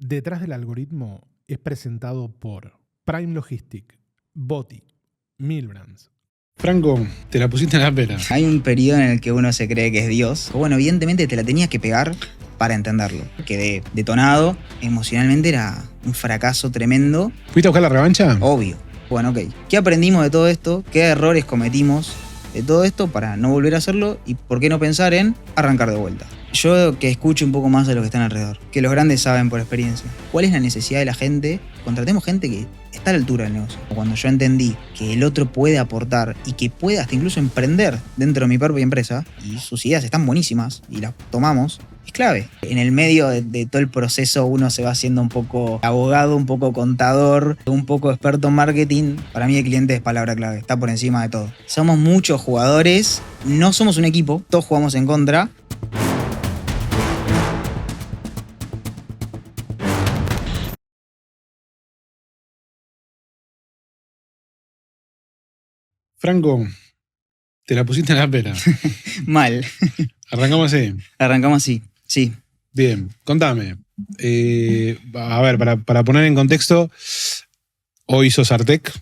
Detrás del algoritmo es presentado por Prime Logistic, Boti, Milbrands. Franco, te la pusiste en la pera. Hay un periodo en el que uno se cree que es Dios. Bueno, evidentemente te la tenías que pegar para entenderlo. Quedé detonado. Emocionalmente era un fracaso tremendo. ¿Fuiste a buscar la revancha? Obvio. Bueno, ok. ¿Qué aprendimos de todo esto? ¿Qué errores cometimos de todo esto para no volver a hacerlo? ¿Y por qué no pensar en arrancar de vuelta? Yo que escucho un poco más de lo que están alrededor, que los grandes saben por experiencia. ¿Cuál es la necesidad de la gente? Contratemos gente que está a la altura del negocio. Cuando yo entendí que el otro puede aportar y que puede hasta incluso emprender dentro de mi propia empresa, y sus ideas están buenísimas y las tomamos, es clave. En el medio de todo el proceso uno se va haciendo un poco abogado, un poco contador, un poco experto en marketing. Para mí el cliente es palabra clave, está por encima de todo. Somos muchos jugadores, no somos un equipo, todos jugamos en contra. Franco, te la pusiste en la pera. Mal. Arrancamos así. Arrancamos así, sí. Bien, contame. A ver, para poner en contexto, hoy sos Artec,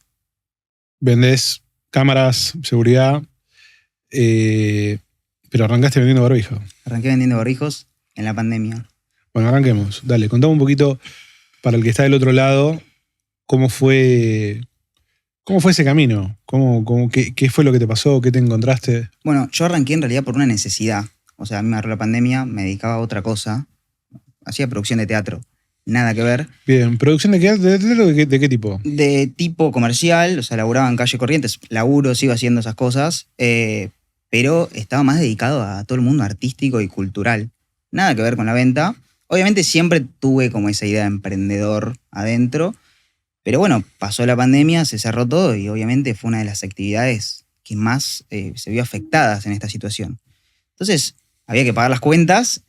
vendés cámaras, seguridad, pero arrancaste vendiendo barbijo. Arranqué vendiendo barbijos en la pandemia. Bueno, arranquemos. Dale, contame un poquito, para el que está del otro lado, cómo fue ese camino. ¿Qué fue lo que te pasó? ¿Qué te encontraste? Bueno, yo arranqué en realidad por una necesidad. O sea, a mí me agarró la pandemia, me dedicaba a otra cosa. Hacía producción de teatro. Nada que ver. Bien, ¿producción de teatro de qué tipo? De tipo comercial, o sea, laburaba en calle Corrientes. Laburo, sigo haciendo esas cosas. Pero estaba más dedicado a todo el mundo artístico y cultural. Nada que ver con la venta. Obviamente siempre tuve como esa idea de emprendedor adentro. Pero bueno, pasó la pandemia, se cerró todo y obviamente fue una de las actividades que más se vio afectadas en esta situación. Entonces, había que pagar las cuentas,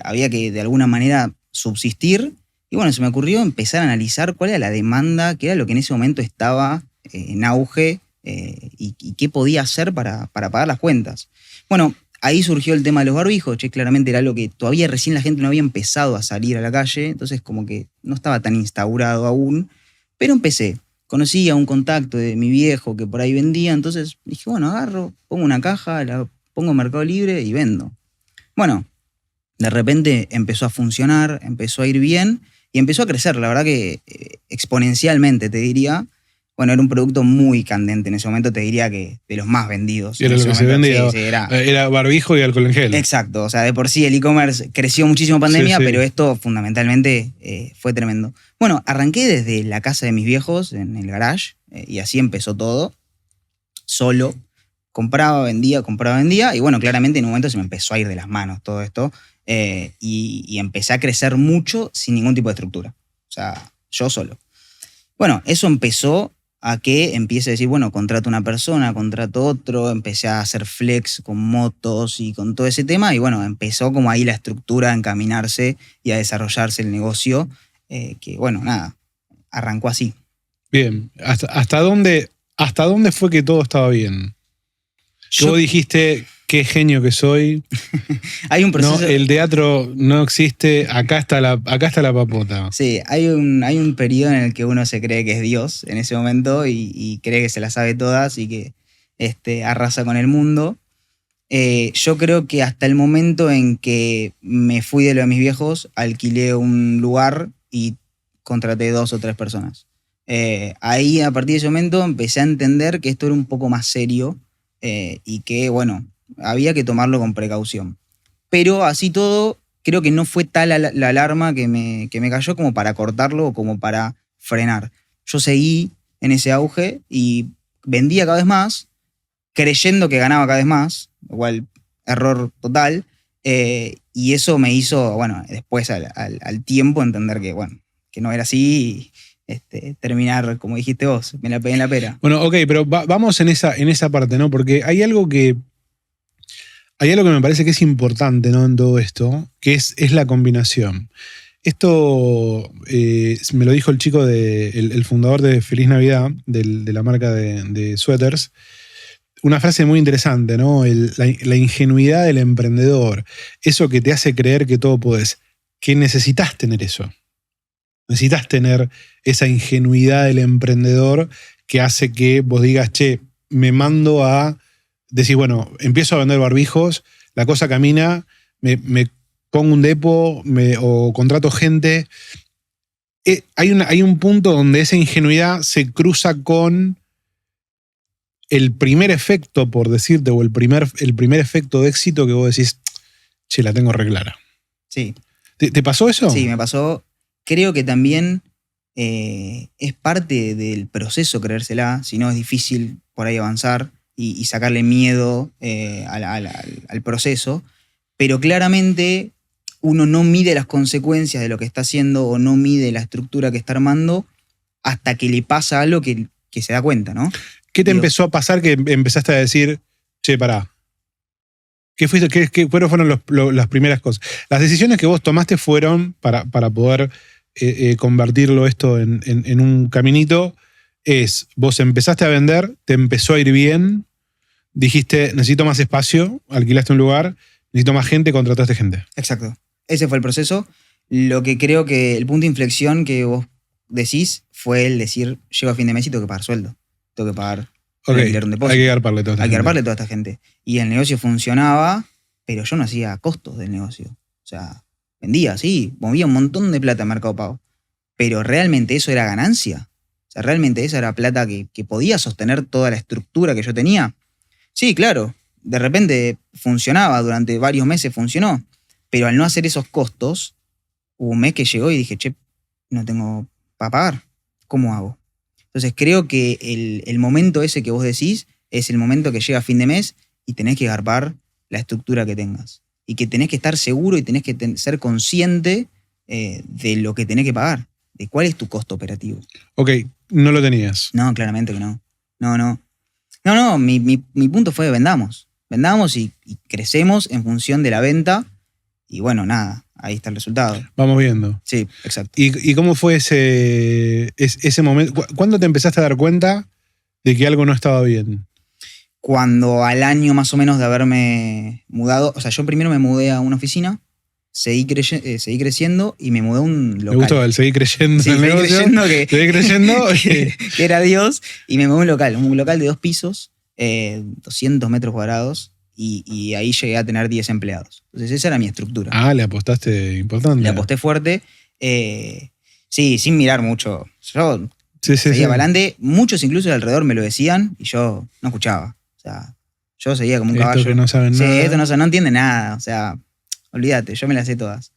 había que de alguna manera subsistir. Y bueno, se me ocurrió empezar a analizar cuál era la demanda, qué era lo que en ese momento estaba en auge y qué podía hacer para pagar las cuentas. Bueno, ahí surgió el tema de los barbijos. Claramente era algo que todavía recién la gente no había empezado a salir a la calle, entonces como que no estaba tan instaurado aún. Pero empecé. Conocí a un contacto de mi viejo que por ahí vendía, entonces dije, bueno, agarro, pongo una caja, la pongo en Mercado Libre y vendo. Bueno, de repente empezó a funcionar, empezó a ir bien y empezó a crecer, la verdad que exponencialmente te diría. Bueno, era un producto muy candente en ese momento, te diría que de los más vendidos. Y era lo que se vendía. Sí, era barbijo y alcohol en gel. Exacto, o sea, de por sí el e-commerce creció muchísimo en pandemia, sí. Pero esto fundamentalmente fue tremendo. Bueno, arranqué desde la casa de mis viejos, en el garage, y así empezó todo, solo. Compraba, vendía, y bueno, claramente en un momento se me empezó a ir de las manos todo esto, y empecé a crecer mucho sin ningún tipo de estructura. O sea, yo solo. Bueno, eso empezó a que empiece a decir, bueno, contrato una persona, contrato otro, empecé a hacer flex con motos y con todo ese tema, y bueno, empezó como ahí la estructura a encaminarse y a desarrollarse el negocio, que bueno, nada, arrancó así. Bien, ¿hasta dónde fue que todo estaba bien? Vos dijiste, qué genio que soy. Hay un proceso. No, el teatro no existe, acá está la papota. Sí, hay un periodo en el que uno se cree que es Dios en ese momento y cree que se las sabe todas y que arrasa con el mundo. Yo creo que hasta el momento en que me fui de lo de mis viejos, alquilé un lugar y contraté 2 o 3 personas. Ahí, a partir de ese momento, empecé a entender que esto era un poco más serio y que, bueno, había que tomarlo con precaución. Pero así todo, creo que no fue tal la alarma que me cayó como para cortarlo o como para frenar. Yo seguí en ese auge y vendía cada vez más, creyendo que ganaba cada vez más, igual error total, y eso me hizo, bueno, después al tiempo entender que, bueno, que no era así y terminar, como dijiste vos, me la pegué en la pera. Bueno, ok, pero vamos en esa parte, ¿no? Porque hay algo que me parece que es importante, ¿no? En todo esto, que es la combinación. Esto me lo dijo el chico, el fundador de Feliz Navidad, de la marca de suéteres. Una frase muy interesante, ¿no? La ingenuidad del emprendedor. Eso que te hace creer que todo podés. Que necesitas tener eso. Necesitas tener esa ingenuidad del emprendedor que hace que vos digas, che, me mando a decir, bueno, empiezo a vender barbijos, la cosa camina, me pongo un depo o contrato gente. Hay un punto donde esa ingenuidad se cruza con el primer efecto, por decirte, o el primer efecto de éxito que vos decís, che, la tengo re clara. Sí. ¿Te pasó eso? Sí, me pasó. Creo que también es parte del proceso creérsela, si no es difícil por ahí avanzar y sacarle miedo al proceso, pero claramente uno no mide las consecuencias de lo que está haciendo o no mide la estructura que está armando hasta que le pasa algo que se da cuenta, ¿no? ¿Qué te empezó a pasar que empezaste a decir, che, pará? ¿Qué fueron las primeras cosas? Las decisiones que vos tomaste fueron para poder convertirlo esto en un caminito. Vos empezaste a vender, te empezó a ir bien, dijiste, necesito más espacio, alquilaste un lugar, necesito más gente, contrataste gente. Exacto. Ese fue el proceso. Lo que creo que el punto de inflexión que vos decís fue el decir, llego a fin de mes y tengo que pagar sueldo. Tengo que pagar un depósito. Hay que garparle toda esta gente. Hay que garparle toda esta gente. Y el negocio funcionaba, pero yo no hacía costos del negocio. O sea, vendía, sí, movía un montón de plata en Mercado Pago. Pero ¿realmente eso era ganancia? O sea, ¿realmente esa era plata que podía sostener toda la estructura que yo tenía? Sí, claro. De repente funcionaba, durante varios meses funcionó. Pero al no hacer esos costos, hubo un mes que llegó y dije, che, no tengo para pagar. ¿Cómo hago? Entonces creo que el momento ese que vos decís es el momento que llega a fin de mes y tenés que garpar la estructura que tengas. Y que tenés que estar seguro y tenés que ser consciente de lo que tenés que pagar. De cuál es tu costo operativo. Ok, no lo tenías. No, claramente que no. No, mi punto fue vendamos. Vendamos y crecemos en función de la venta. Y bueno, nada, ahí está el resultado. Vamos viendo. Sí, exacto. ¿Y cómo fue ese momento? ¿Cuándo te empezaste a dar cuenta de que algo no estaba bien? Cuando al año más o menos de haberme mudado, o sea, yo primero me mudé a una oficina, seguí creciendo y me mudé a un local. Me gustó el seguir creyendo Sí, en el negocio. Seguí creyendo. que era Dios, y me mudé a un local de 2 pisos, 200 metros cuadrados, y ahí llegué a tener 10 empleados. Entonces esa era mi estructura. Ah, le apostaste importante. Le aposté fuerte. Sí, sin mirar mucho. Yo seguía para adelante. Muchos incluso de alrededor me lo decían y yo no escuchaba. O sea, yo seguía como un caballo. Esto que no saben nada. Sí, esto no entiende nada. O sea, olvídate, yo me las sé todas.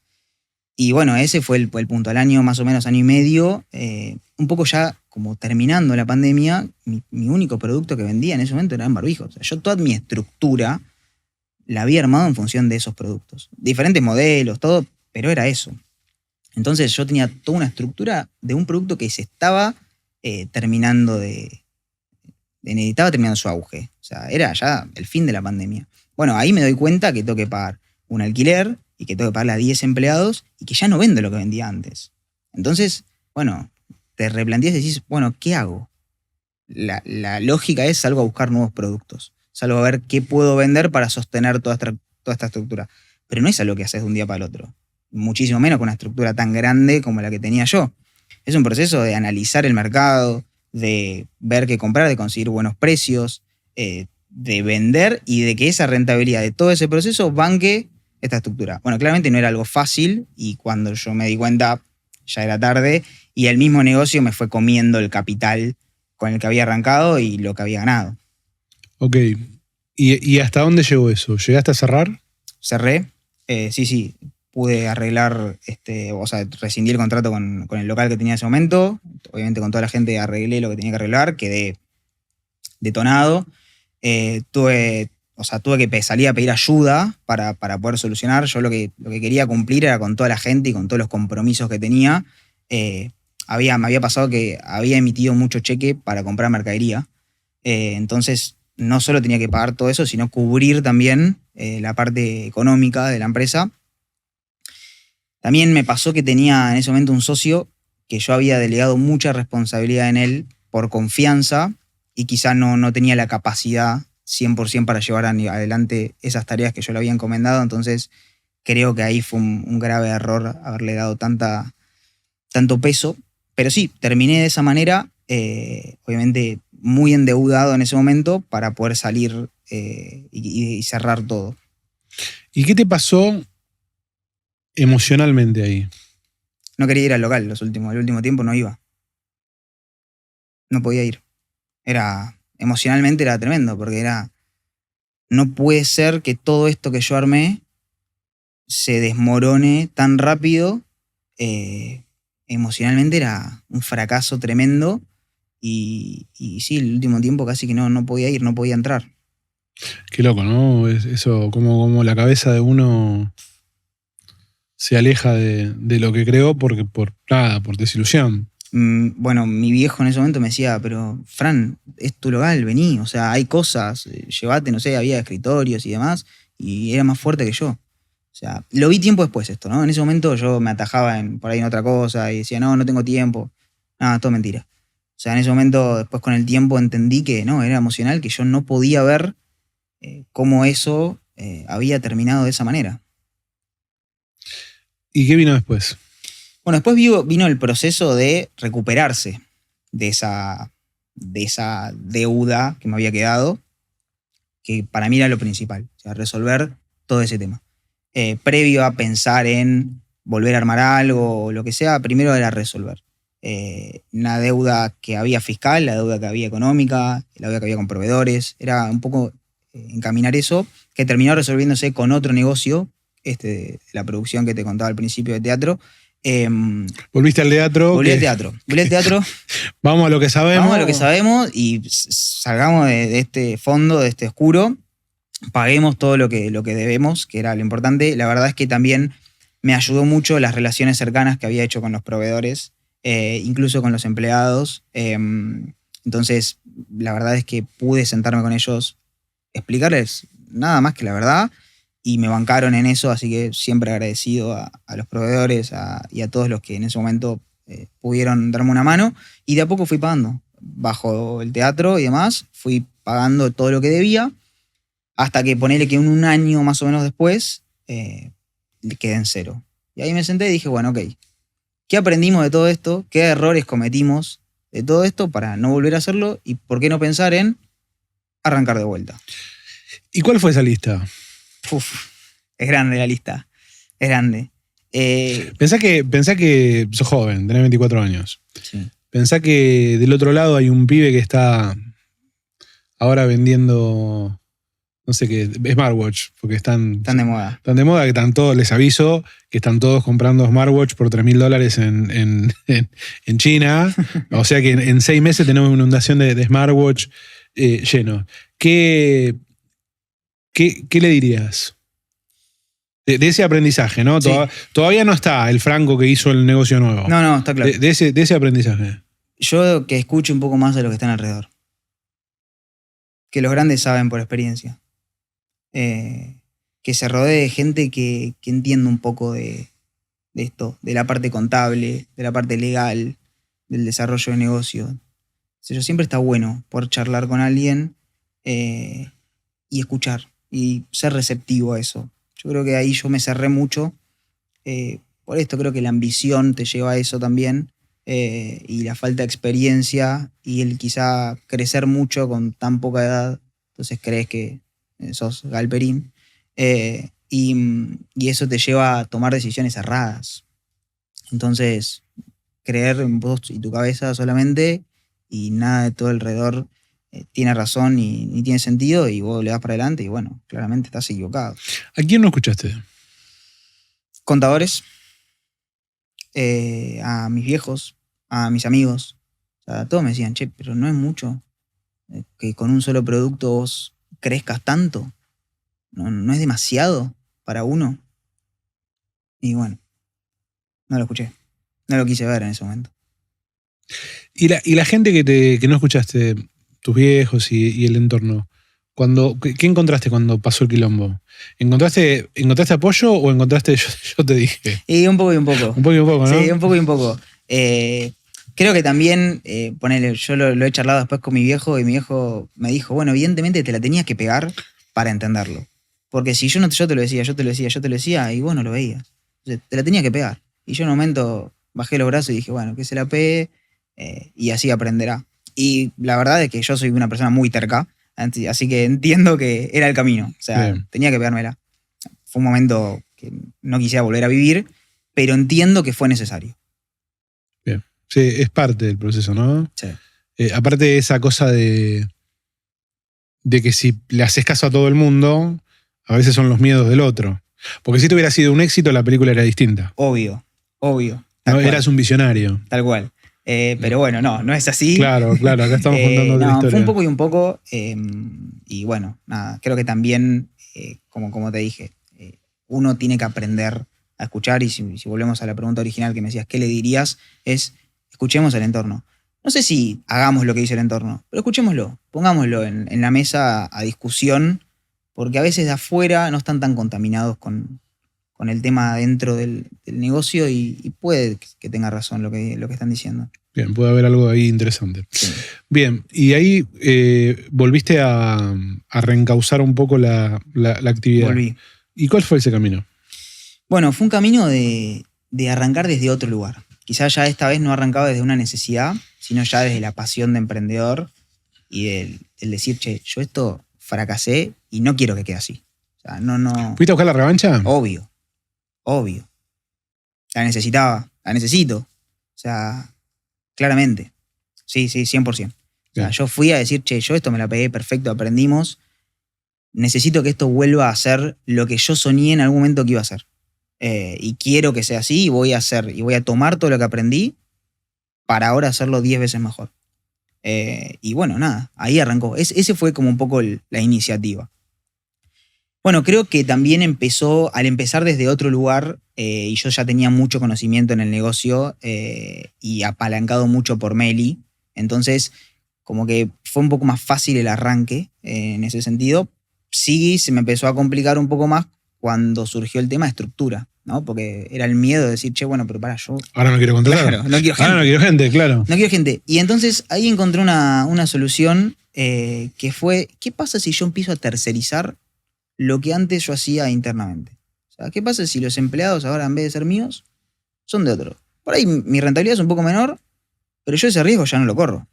Y bueno, ese fue el punto. Al año, más o menos, año y medio, un poco ya como terminando la pandemia, mi único producto que vendía en ese momento eran barbijos. O sea, yo toda mi estructura la había armado en función de esos productos. Diferentes modelos, todo, pero era eso. Entonces yo tenía toda una estructura de un producto que se estaba terminando estaba terminando su auge. O sea, era ya el fin de la pandemia. Bueno, ahí me doy cuenta que tengo que pagar un alquiler y que tengo que pagarle a 10 empleados y que ya no vendo lo que vendía antes. Entonces, bueno, te replanteas y decís, bueno, ¿qué hago? La lógica es salgo a buscar nuevos productos. Salgo a ver qué puedo vender para sostener toda esta estructura. Pero no es algo que haces de un día para el otro. Muchísimo menos con una estructura tan grande como la que tenía yo. Es un proceso de analizar el mercado, de ver qué comprar, de conseguir buenos precios, de vender y de que esa rentabilidad de todo ese proceso banque esta estructura. Bueno, claramente no era algo fácil y cuando yo me di cuenta ya era tarde y el mismo negocio me fue comiendo el capital con el que había arrancado y lo que había ganado. Ok. ¿Y hasta dónde llegó eso? ¿Llegaste a cerrar? Cerré. Sí. Pude arreglar, o sea, rescindí el contrato con el local que tenía en ese momento. Obviamente con toda la gente arreglé lo que tenía que arreglar. Quedé detonado. Tuve que salir a pedir ayuda para poder solucionar. Yo lo que quería cumplir era con toda la gente y con todos los compromisos que tenía. Me había pasado que había emitido mucho cheque para comprar mercadería. Entonces no solo tenía que pagar todo eso, sino cubrir también la parte económica de la empresa. También me pasó que tenía en ese momento un socio que yo había delegado mucha responsabilidad en él por confianza y quizá no tenía la capacidad 100% para llevar adelante esas tareas que yo le había encomendado. Entonces creo que ahí fue un grave error haberle dado tanta tanto peso, pero sí, terminé de esa manera, obviamente muy endeudado en ese momento para poder salir y cerrar todo. ¿Y qué te pasó emocionalmente ahí? No quería ir al local el último tiempo no iba. No podía ir. Emocionalmente era tremendo, porque no puede ser que todo esto que yo armé se desmorone tan rápido. Emocionalmente era un fracaso tremendo y sí, el último tiempo casi que no podía ir, no podía entrar. Qué loco, ¿no? Eso, como la cabeza de uno se aleja de lo que creó por desilusión. Bueno, mi viejo en ese momento me decía, pero Fran, es tu local, vení, o sea, hay cosas, llévate, no sé, había escritorios y demás, y era más fuerte que yo. O sea, lo vi tiempo después esto, ¿no? En ese momento yo me atajaba por ahí en otra cosa y decía, no tengo tiempo. Nada, todo mentira. O sea, en ese momento, después con el tiempo entendí que no, era emocional, que yo no podía ver cómo eso había terminado de esa manera. ¿Y qué vino después? Bueno, después vino el proceso de recuperarse de esa deuda que me había quedado, que para mí era lo principal, o sea, resolver todo ese tema. Previo a pensar en volver a armar algo o lo que sea, primero era resolver. Una deuda que había fiscal, la deuda que había económica, la deuda que había con proveedores, era un poco encaminar eso, que terminó resolviéndose con otro negocio, de la producción que te contaba al principio de teatro. ¿Volviste al teatro? Volví al teatro. Vamos a lo que sabemos. Vamos a lo que sabemos y salgamos de este fondo, de este oscuro. Paguemos todo lo que debemos, que era lo importante. La verdad es que también me ayudó mucho las relaciones cercanas que había hecho con los proveedores, incluso con los empleados. Entonces, la verdad es que pude sentarme con ellos, explicarles nada más que la verdad, y me bancaron en eso, así que siempre agradecido a los proveedores y a todos los que en ese momento pudieron darme una mano, y de a poco fui pagando. Bajo el teatro y demás, fui pagando todo lo que debía, hasta que ponele que un año más o menos después quedé en cero. Y ahí me senté y dije, bueno, ok, ¿qué aprendimos de todo esto? ¿Qué errores cometimos de todo esto para no volver a hacerlo? ¿Y por qué no pensar en arrancar de vuelta? ¿Y cuál fue esa lista? Es grande la lista, es grande. Pensá que sos joven, tenés 24 años. Sí. Pensá que del otro lado hay un pibe que está ahora vendiendo, no sé qué, smartwatch, porque están de moda. Están de moda, que están todos, les aviso, que están todos comprando smartwatch por $3.000 en China. O sea que en 6 meses tenemos una inundación de smartwatch lleno. ¿Qué le dirías? De ese aprendizaje, ¿no? Sí. Todavía no está el Franco que hizo el negocio nuevo. No, está claro. De ese aprendizaje. Yo que escuche un poco más de lo que están alrededor. Que los grandes saben por experiencia. Que se rodee de gente que entienda un poco de esto, de la parte contable, de la parte legal, del desarrollo de negocio. Siempre está bueno poder charlar con alguien y escuchar y ser receptivo a eso. Yo creo que ahí yo me cerré mucho. Por esto creo que la ambición te lleva a eso también, y la falta de experiencia y el quizá crecer mucho con tan poca edad. Entonces crees que sos Galperín, y eso te lleva a tomar decisiones erradas. Entonces, creer en vos y tu cabeza solamente, y nada de todo alrededor tiene razón ni tiene sentido, y vos le das para adelante y bueno, claramente estás equivocado. ¿A quién no escuchaste? Contadores, a mis viejos, a mis amigos. O sea, todos me decían, che, pero no es mucho que con un solo producto vos crezcas tanto. No es demasiado para uno. Y bueno, no lo escuché. No lo quise ver en ese momento. ¿Y la gente que no escuchaste, tus viejos y el entorno, qué encontraste cuando pasó el quilombo? ¿Encontraste apoyo o encontraste yo te dije? Y un poco y un poco. Un poco y un poco, ¿no? Sí, un poco y un poco. Creo que también, ponele, yo lo he charlado después con mi viejo, y mi viejo me dijo, bueno, evidentemente te la tenías que pegar para entenderlo. Porque si yo te lo decía, y vos no lo veías. Entonces, te la tenías que pegar. Y yo en un momento bajé los brazos y dije, bueno, que se la pegue y así aprenderá. Y la verdad es que yo soy una persona muy terca, así que entiendo que era el camino. O sea, Bien. tenía que pegármela. Fue un momento que no quisiera volver a vivir, pero entiendo que fue necesario. Bien. Sí, es parte del proceso, ¿no? Sí. Aparte de esa cosa de que si le haces caso a todo el mundo, a veces son los miedos del otro. Porque si te hubiera sido un éxito, la película era distinta. Obvio. ¿No? Eras un visionario. Tal cual. Pero bueno, no es así. Claro, acá estamos contando otra historia. Fue un poco y un poco. Y bueno, nada, creo que también, como te dije, uno tiene que aprender a escuchar. Y si volvemos a la pregunta original que me decías, ¿qué le dirías? Es, escuchemos al entorno. No sé si hagamos lo que dice el entorno, pero escuchémoslo, pongámoslo en la mesa a discusión, porque a veces de afuera no están tan contaminados con el tema dentro del negocio y puede que tenga razón lo que están diciendo. Bien, puede haber algo ahí interesante. Sí. Bien, y ahí volviste a reencauzar un poco la actividad. Volví. ¿Y cuál fue ese camino? Bueno, fue un camino de arrancar desde otro lugar. Quizás ya esta vez no arrancaba desde una necesidad, sino ya desde la pasión de emprendedor y el decir, che, yo esto fracasé y no quiero que quede así. O sea, no. ¿Fuiste a buscar la revancha? Obvio. La necesitaba, la necesito. O sea, claramente. Sí, 100%. O sea, yo fui a decir, che, yo esto me la pegué perfecto, aprendimos. Necesito que esto vuelva a ser lo que yo soñé en algún momento que iba a ser. Y quiero que sea así y voy a tomar todo lo que aprendí para ahora hacerlo 10 veces mejor. Y bueno, nada, ahí arrancó. Ese fue como un poco la iniciativa. Bueno, creo que también al empezar desde otro lugar, y yo ya tenía mucho conocimiento en el negocio y apalancado mucho por Meli, entonces como que fue un poco más fácil el arranque en ese sentido. Sí, se me empezó a complicar un poco más cuando surgió el tema de estructura, ¿no? Porque era el miedo de decir, che, bueno, pero para yo... Ahora no quiero contratar. Claro, no quiero gente. Ahora no quiero gente, claro. No quiero gente. Y entonces ahí encontré una solución que fue, ¿qué pasa si yo empiezo a tercerizar lo que antes yo hacía internamente? O sea, ¿qué pasa si los empleados ahora en vez de ser míos, son de otro? Por ahí mi rentabilidad es un poco menor, pero yo ese riesgo ya no lo corro.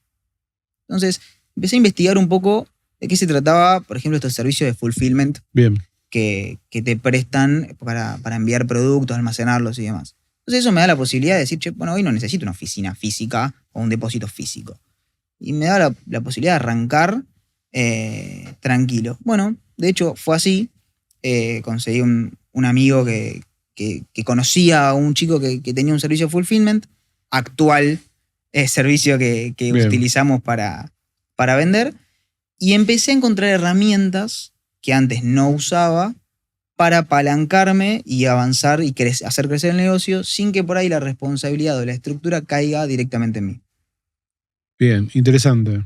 Entonces empecé a investigar un poco de qué se trataba, por ejemplo, estos servicios de fulfillment. Bien. Que te prestan para enviar productos, almacenarlos y demás. Entonces eso me da la posibilidad de decir, che, bueno, hoy no necesito una oficina física o un depósito físico. Y me da la posibilidad de arrancar tranquilo. Bueno, de hecho fue así. Conseguí un amigo que conocía a un chico que tenía un servicio de fulfillment, actual servicio que utilizamos para vender, y empecé a encontrar herramientas que antes no usaba para apalancarme y avanzar y hacer crecer el negocio sin que por ahí la responsabilidad o la estructura caiga directamente en mí. Bien, interesante.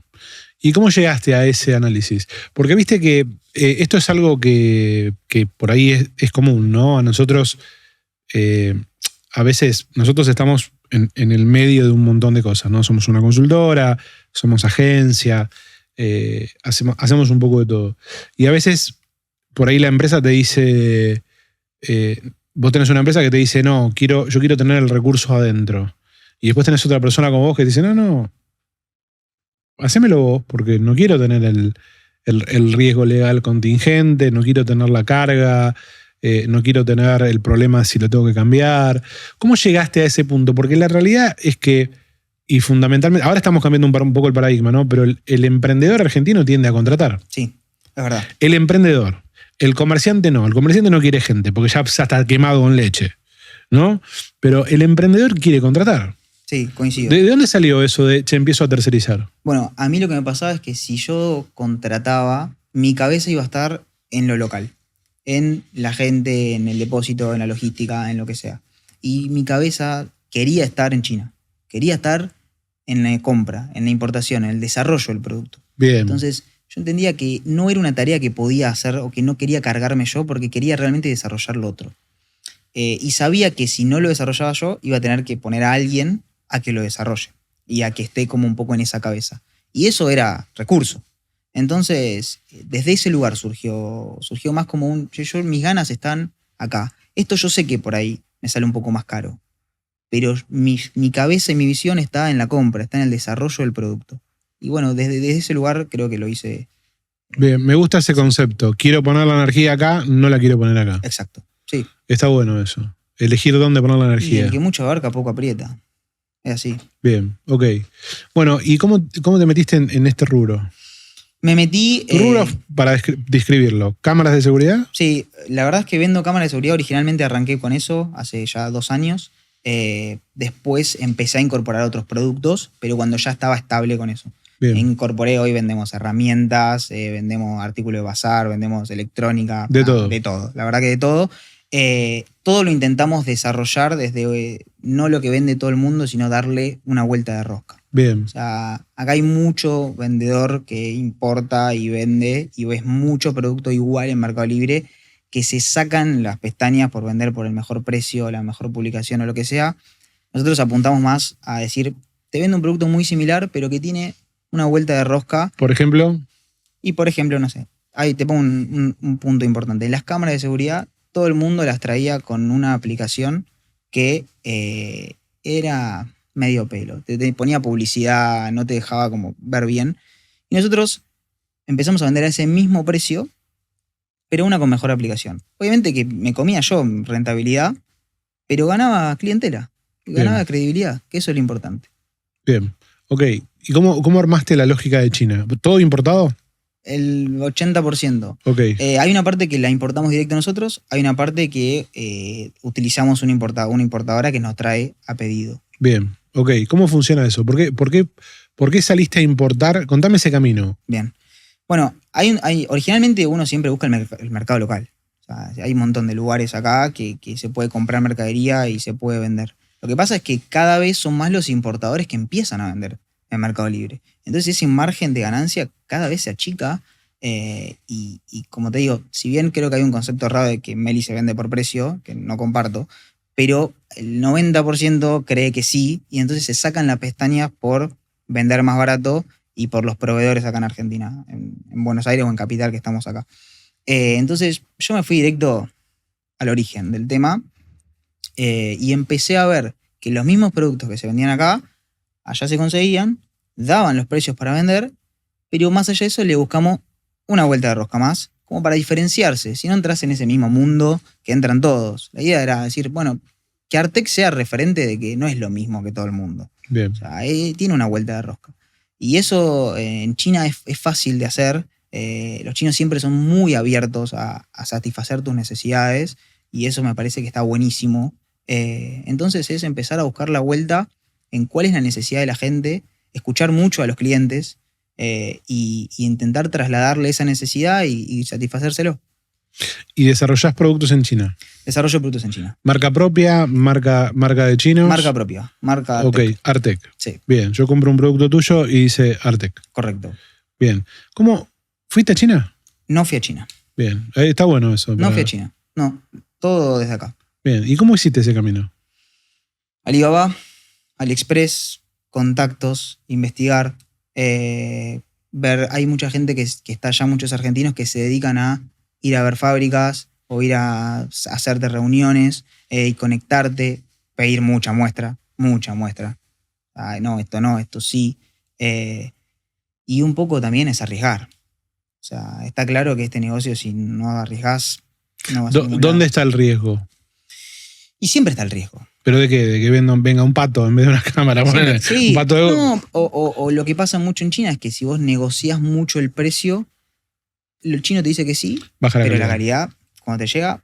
¿Y cómo llegaste a ese análisis? Porque viste que esto es algo que por ahí es común, ¿no? A nosotros, a veces, nosotros estamos en el medio de un montón de cosas, ¿no? Somos una consultora, somos agencia, hacemos un poco de todo. Y a veces, por ahí la empresa te dice, vos tenés una empresa que te dice, no, yo quiero tener el recurso adentro. Y después tenés otra persona como vos que te dice, no, hacémelo vos, porque no quiero tener el riesgo legal contingente, no quiero tener la carga, no quiero tener el problema si lo tengo que cambiar. ¿Cómo llegaste a ese punto? Porque la realidad es que, y fundamentalmente, ahora estamos cambiando un poco el paradigma, ¿no? Pero el emprendedor argentino tiende a contratar. Sí, es verdad. El emprendedor. El comerciante no. El comerciante no quiere gente, porque ya está quemado con leche, ¿no? Pero el emprendedor quiere contratar. Sí, coincido. ¿De dónde salió eso de empiezo a tercerizar? Bueno, a mí lo que me pasaba es que si yo contrataba, mi cabeza iba a estar en lo local, en la gente, en el depósito, en la logística, en lo que sea. Y mi cabeza quería estar en China, quería estar en la compra, en la importación, en el desarrollo del producto. Bien. Entonces, yo entendía que no era una tarea que podía hacer o que no quería cargarme yo porque quería realmente desarrollar lo otro. Y sabía que si no lo desarrollaba yo, iba a tener que poner a alguien a que lo desarrolle y a que esté como un poco en esa cabeza. Y eso era recurso. Entonces, desde ese lugar surgió más como mis ganas están acá. Esto yo sé que por ahí me sale un poco más caro, pero mi cabeza y mi visión está en la compra, está en el desarrollo del producto. Y bueno, desde ese lugar creo que lo hice. Bien, me gusta ese concepto. Quiero poner la energía acá, no la quiero poner acá. Exacto, sí. Está bueno eso. Elegir dónde poner la Y energía. el que mucho abarca, poco aprieta. Es así. Bien, ok. Bueno, ¿y cómo te metiste en este rubro? Me metí... ¿Tu rubro, para describirlo, cámaras de seguridad? Sí, la verdad es que vendo cámaras de seguridad. Originalmente arranqué con eso hace ya 2 años. Después empecé a incorporar otros productos, pero cuando ya estaba estable con eso. Bien. Incorporé, hoy vendemos herramientas, vendemos artículos de bazar, vendemos electrónica. De todo. De todo, la verdad que de todo. Todo lo intentamos desarrollar desde no lo que vende todo el mundo, sino darle una vuelta de rosca. Bien. O sea, acá hay mucho vendedor que importa y vende y ves mucho producto igual en Mercado Libre que se sacan las pestañas por vender por el mejor precio, la mejor publicación o lo que sea. Nosotros apuntamos más a decir, te vendo un producto muy similar, pero que tiene una vuelta de rosca. Por ejemplo. Y por ejemplo, no sé, ahí te pongo un punto importante. Las cámaras de seguridad, todo el mundo las traía con una aplicación que era medio pelo. Te ponía publicidad, no te dejaba como ver bien. Y nosotros empezamos a vender a ese mismo precio, pero una con mejor aplicación. Obviamente que me comía yo rentabilidad, pero ganaba clientela, ganaba Bien. credibilidad, que eso es lo importante. Bien, ok. ¿Y cómo armaste la lógica de China? ¿Todo importado? El 80%. Ok. Hay una parte que la importamos directo nosotros, hay una parte que utilizamos una importadora que nos trae a pedido. Bien, ok. ¿Cómo funciona eso? ¿Por qué saliste a importar? Contame ese camino. Bien. Bueno, originalmente uno siempre busca el mercado local. O sea, hay un montón de lugares acá que se puede comprar mercadería y se puede vender. Lo que pasa es que cada vez son más los importadores que empiezan a vender en Mercado Libre. Entonces ese margen de ganancia cada vez se achica y como te digo, si bien creo que hay un concepto errado de que Meli se vende por precio, que no comparto, pero el 90% cree que sí y entonces se sacan las pestañas por vender más barato y por los proveedores acá en Argentina, en Buenos Aires o en Capital, que estamos acá. Entonces yo me fui directo al origen del tema y empecé a ver que los mismos productos que se vendían acá, allá se conseguían, daban los precios para vender, pero más allá de eso le buscamos una vuelta de rosca más, como para diferenciarse, si no entras en ese mismo mundo que entran todos. La idea era decir, bueno, que Artec sea referente de que no es lo mismo que todo el mundo. Bien. O sea, tiene una vuelta de rosca. Y eso en China es fácil de hacer. Los chinos siempre son muy abiertos a satisfacer tus necesidades y eso me parece que está buenísimo. Entonces es empezar a buscar la vuelta en cuál es la necesidad de la gente, escuchar mucho a los clientes y intentar trasladarle esa necesidad y satisfacérselo. ¿Y desarrollás productos en China? Desarrollo de productos en China. ¿Marca propia? ¿Marca de chinos? Marca propia. Marca Artec. Ok, Artec. Sí. Bien, yo compro un producto tuyo y dice Artec. Correcto. Bien. ¿Cómo? ¿Fuiste a China? No fui a China. Bien, está bueno eso. No fui a China. No, todo desde acá. Bien, ¿y cómo hiciste ese camino? Alibaba, AliExpress, contactos, investigar, ver. Hay mucha gente que está allá, muchos argentinos que se dedican a ir a ver fábricas o ir a hacerte reuniones y conectarte, pedir mucha muestra. Ay, no, esto sí. Y un poco también es arriesgar. O sea, está claro que este negocio, si no arriesgás, no vas a ningún ¿Dónde lado. está el riesgo? Y siempre está el riesgo. ¿Pero de qué? ¿De que venga un pato en vez de una cámara? Siempre, sí. Un pato de... No, o lo que pasa mucho en China es que si vos negociás mucho el precio, el chino te dice que sí, Baja la pero la calidad. calidad, cuando te llega,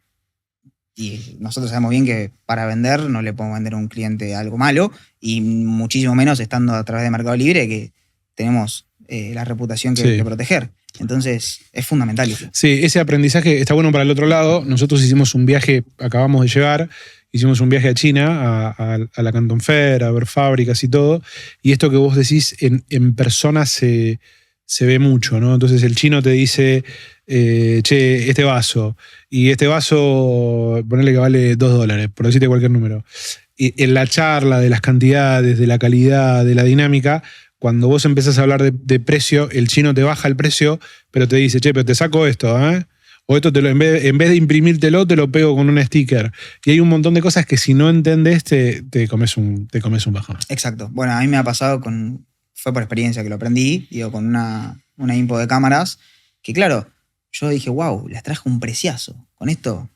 y nosotros sabemos bien que para vender no le podemos vender a un cliente algo malo, y muchísimo menos estando a través de Mercado Libre, que tenemos la reputación que proteger. Entonces, es fundamental eso. Sí, ese aprendizaje está bueno para el otro lado. Nosotros hicimos un viaje, acabamos de llegar, hicimos un viaje a China, a la Canton Fair, a ver fábricas y todo. Y esto que vos decís en persona se ve mucho, ¿no? Entonces el chino te dice, che, este vaso, y este vaso, ponele que vale $2, por decirte cualquier número. Y en la charla de las cantidades, de la calidad, de la dinámica, cuando vos empezás a hablar de precio, el chino te baja el precio, pero te dice, che, pero te saco esto, ¿eh? O esto en vez de imprimírtelo, te lo pego con un sticker. Y hay un montón de cosas que si no entendés, te comes un bajón. Exacto. Bueno, a mí me ha pasado fue por experiencia que lo aprendí, digo, con una info de cámaras, que claro, yo dije, wow, las trajo un preciazo. Con esto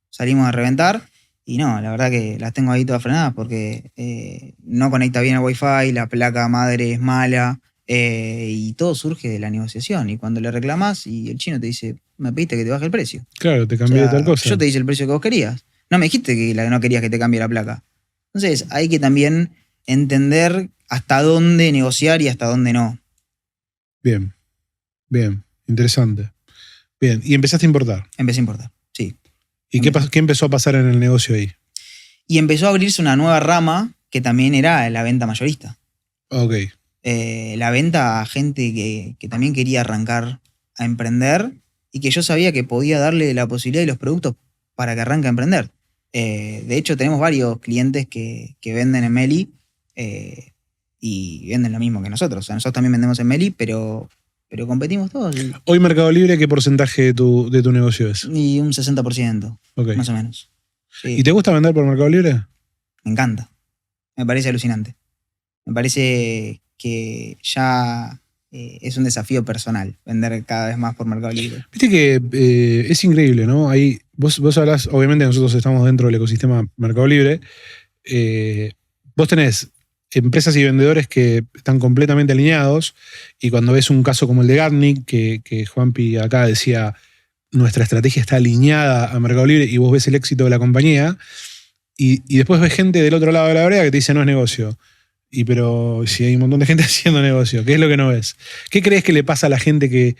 salimos a reventar. Y no, la verdad que las tengo ahí todas frenadas porque no conecta bien el Wi-Fi, la placa madre es mala y todo surge de la negociación. Y cuando le reclamas y el chino te dice, me pediste que te baje el precio. Claro, te cambié tal cosa. Yo te hice el precio que vos querías. No me dijiste que no querías que te cambie la placa. Entonces hay que también entender hasta dónde negociar y hasta dónde no. Bien, interesante. Bien, y empezaste a importar. Empecé a importar, sí. ¿Y qué empezó a pasar en el negocio ahí? Y empezó a abrirse una nueva rama que también era la venta mayorista. Ok. La venta a gente que también quería arrancar a emprender y que yo sabía que podía darle la posibilidad y los productos para que arranque a emprender. De hecho, tenemos varios clientes que venden en Meli y venden lo mismo que nosotros. O sea, nosotros también vendemos en Meli, pero competimos todos. Hoy Mercado Libre, ¿qué porcentaje de tu negocio es? Y un 60%, Okay. más o menos. Sí. ¿Y te gusta vender por Mercado Libre? Me encanta. Me parece alucinante. Me parece que ya es un desafío personal vender cada vez más por Mercado Libre. Viste que es increíble, ¿no? Ahí vos hablás, obviamente nosotros estamos dentro del ecosistema Mercado Libre. Vos tenés empresas y vendedores que están completamente alineados y cuando ves un caso como el de Gartnick, que Juanpi acá decía, nuestra estrategia está alineada a Mercado Libre y vos ves el éxito de la compañía y después ves gente del otro lado de la vereda que te dice no es negocio. Pero si hay un montón de gente haciendo negocio, ¿qué es lo que no ves? ¿Qué crees que le pasa a la gente que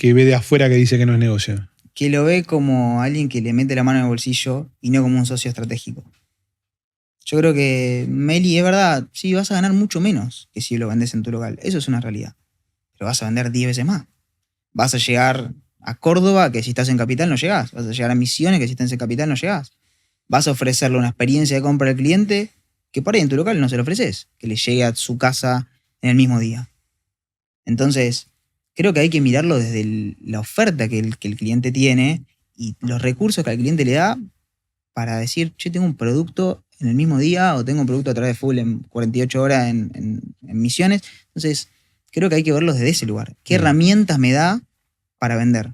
ve de afuera que dice que no es negocio? Que lo ve como alguien que le mete la mano en el bolsillo y no como un socio estratégico. Yo creo que Meli, es verdad, sí, vas a ganar mucho menos que si lo vendes en tu local. Eso es una realidad. Pero vas a vender 10 veces más. Vas a llegar a Córdoba, que si estás en Capital no llegás. Vas a llegar a Misiones, que si estás en Capital no llegás. Vas a ofrecerle una experiencia de compra al cliente que por ahí en tu local no se lo ofreces. Que le llegue a su casa en el mismo día. Entonces, creo que hay que mirarlo desde la oferta que el cliente tiene y los recursos que al cliente le da para decir, yo tengo un producto en el mismo día o tengo un producto a través de full en 48 horas en Misiones. Entonces, creo que hay que verlo desde ese lugar. ¿Qué herramientas me da para vender?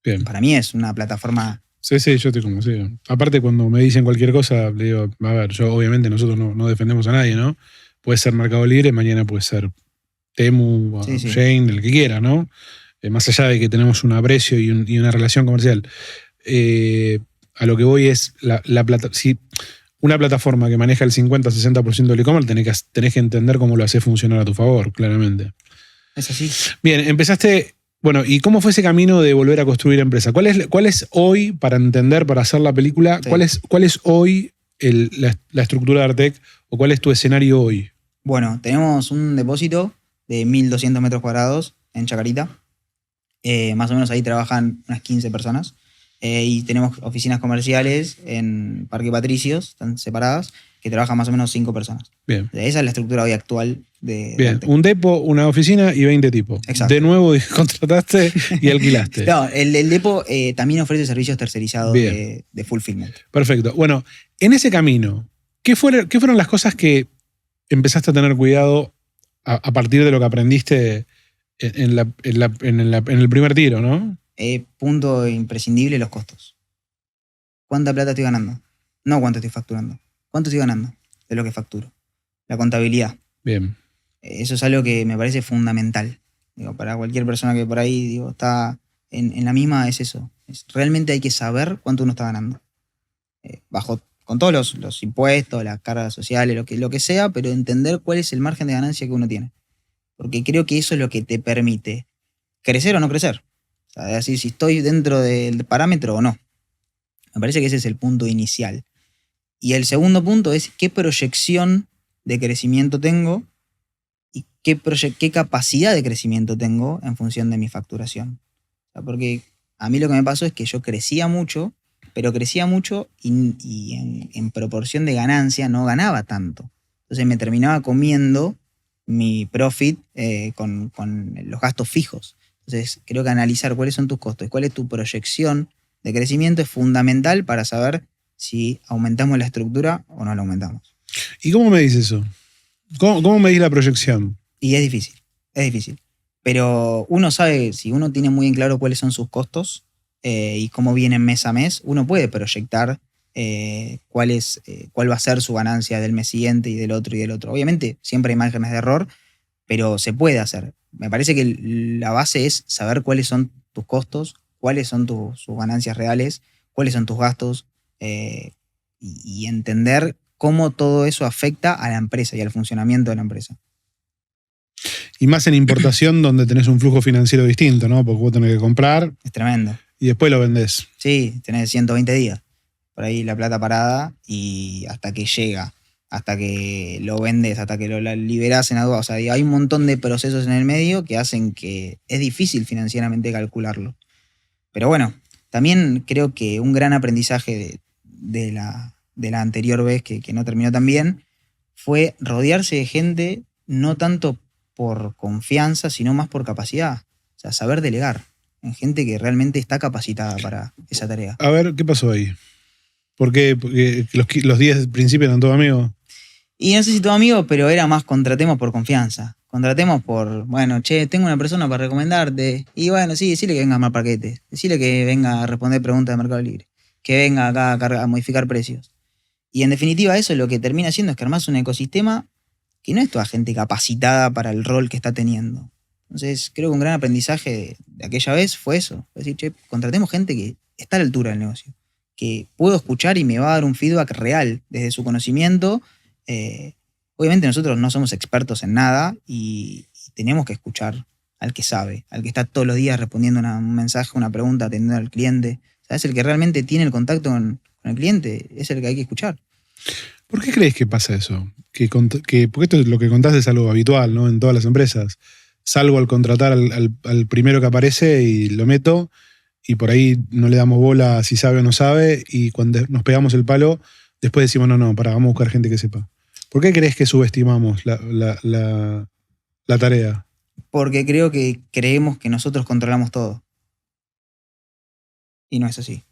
Bien. Para mí es una plataforma... Sí, yo estoy como sí. Aparte, cuando me dicen cualquier cosa, le digo, a ver, obviamente nosotros no defendemos a nadie, ¿no? Puede ser Mercado Libre, mañana puede ser Temu, Sí. Jane, el que quiera, ¿no? Más allá de que tenemos un aprecio y una relación comercial. A lo que voy es, si una plataforma que maneja el 50-60% del e-commerce, tenés que entender cómo lo haces funcionar a tu favor, claramente. Es así. Bien, empezaste... Bueno, ¿y cómo fue ese camino de volver a construir empresa? ¿Cuál es hoy, para entender, para hacer la película, Sí. cuál es hoy la estructura de Artec o cuál es tu escenario hoy? Bueno, tenemos un depósito de 1.200 metros cuadrados en Chacarita. Más o menos ahí trabajan unas 15 personas. Y tenemos oficinas comerciales en Parque Patricios, están separadas, que trabajan más o menos 5 personas. Bien. Esa es la estructura hoy actual de Bien, Artec. un depo, una oficina y 20 tipos. Exacto. De nuevo contrataste y alquilaste. No, el depo también ofrece servicios tercerizados de fulfillment. Perfecto. Bueno, en ese camino, ¿qué fueron las cosas que empezaste a tener cuidado a partir de lo que aprendiste en el primer tiro, ¿no? Punto imprescindible, los costos. ¿Cuánta plata estoy ganando? No cuánto estoy facturando. ¿Cuánto estoy ganando de lo que facturo? La contabilidad. Bien. Eso es algo que me parece fundamental. Digo, para cualquier persona que por ahí está en la misma, es eso. Realmente hay que saber cuánto uno está ganando. Con todos los impuestos, las cargas sociales, lo que sea, pero entender cuál es el margen de ganancia que uno tiene. Porque creo que eso es lo que te permite crecer o no crecer. O sea, decir si estoy dentro del parámetro o no. Me parece que ese es el punto inicial. Y el segundo punto es qué proyección de crecimiento tengo y qué capacidad de crecimiento tengo en función de mi facturación. O sea, porque a mí lo que me pasó es que yo crecía mucho, pero crecía mucho y en proporción de ganancia no ganaba tanto. Entonces me terminaba comiendo mi profit con los gastos fijos. Entonces, creo que analizar cuáles son tus costos y cuál es tu proyección de crecimiento es fundamental para saber si aumentamos la estructura o no la aumentamos. ¿Y cómo medís eso? ¿Cómo medís la proyección? Y es difícil. Pero uno sabe, si uno tiene muy en claro cuáles son sus costos y cómo vienen mes a mes, uno puede proyectar cuál va a ser su ganancia del mes siguiente y del otro y del otro. Obviamente siempre hay márgenes de error, pero se puede hacer. Me parece que la base es saber cuáles son tus costos, cuáles son sus ganancias reales, cuáles son tus gastos y entender cómo todo eso afecta a la empresa y al funcionamiento de la empresa. Y más en importación donde tenés un flujo financiero distinto, ¿no? Porque vos tenés que comprar. Es tremendo. Y después lo vendés. Sí, tenés 120 días. Por ahí la plata parada y hasta que llega, hasta que lo vendes, hasta que lo liberás en aduana. O sea, hay un montón de procesos en el medio que hacen que es difícil financieramente calcularlo. Pero bueno, también creo que un gran aprendizaje de la anterior vez que no terminó tan bien fue rodearse de gente no tanto por confianza, sino más por capacidad. O sea, saber delegar en gente que realmente está capacitada para esa tarea. A ver, ¿qué pasó ahí? ¿Por qué? Porque los 10 principios eran todos amigos. Y no sé si todo amigo, pero era más contratemos por confianza. Contratemos por, bueno, che, tengo una persona para recomendarte. Y bueno, sí, decirle que venga a armar paquetes. Decirle que venga a responder preguntas de Mercado Libre. Que venga acá a modificar precios. Y en definitiva eso lo que termina haciendo es que armás un ecosistema que no es toda gente capacitada para el rol que está teniendo. Entonces creo que un gran aprendizaje de aquella vez fue eso. Es decir, che, contratemos gente que está a la altura del negocio. Que puedo escuchar y me va a dar un feedback real desde su conocimiento. Obviamente nosotros no somos expertos en nada y tenemos que escuchar al que sabe, al que está todos los días respondiendo un mensaje, una pregunta, atendiendo al cliente. O sea, es el que realmente tiene el contacto con el cliente, es el que hay que escuchar. ¿Por qué crees que pasa eso? Porque esto es lo que contaste es algo habitual, ¿no? En todas las empresas. Salvo al contratar al primero que aparece y lo meto, y por ahí no le damos bola si sabe o no sabe, y cuando nos pegamos el palo, después decimos, no, vamos a buscar gente que sepa. ¿Por qué crees que subestimamos la tarea? Porque creo que creemos que nosotros controlamos todo. Y no es así.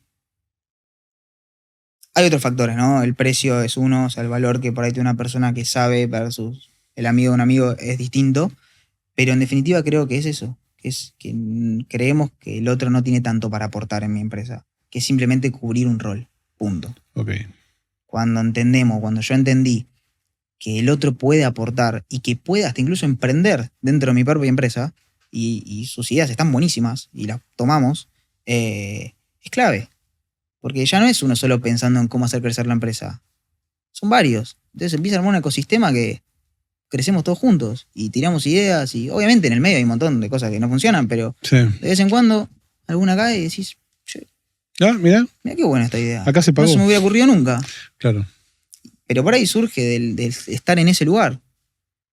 Hay otros factores, ¿no? El precio es uno, o sea, el valor que por ahí tiene una persona que sabe versus el amigo de un amigo es distinto. Pero en definitiva creo que es eso. Es que creemos que el otro no tiene tanto para aportar en mi empresa. Que es simplemente cubrir un rol. Punto. Ok. Cuando yo entendí que el otro puede aportar y que puede hasta incluso emprender dentro de mi propia empresa y sus ideas están buenísimas y las tomamos, es clave. Porque ya no es uno solo pensando en cómo hacer crecer la empresa. Son varios. Entonces empieza a armar un ecosistema que crecemos todos juntos y tiramos ideas y obviamente en el medio hay un montón de cosas que no funcionan, pero sí, de vez en cuando alguna cae y decís, che, mira qué buena esta idea. Acá se pagó. No se me hubiera ocurrido nunca. Claro. Pero por ahí surge del estar en ese lugar.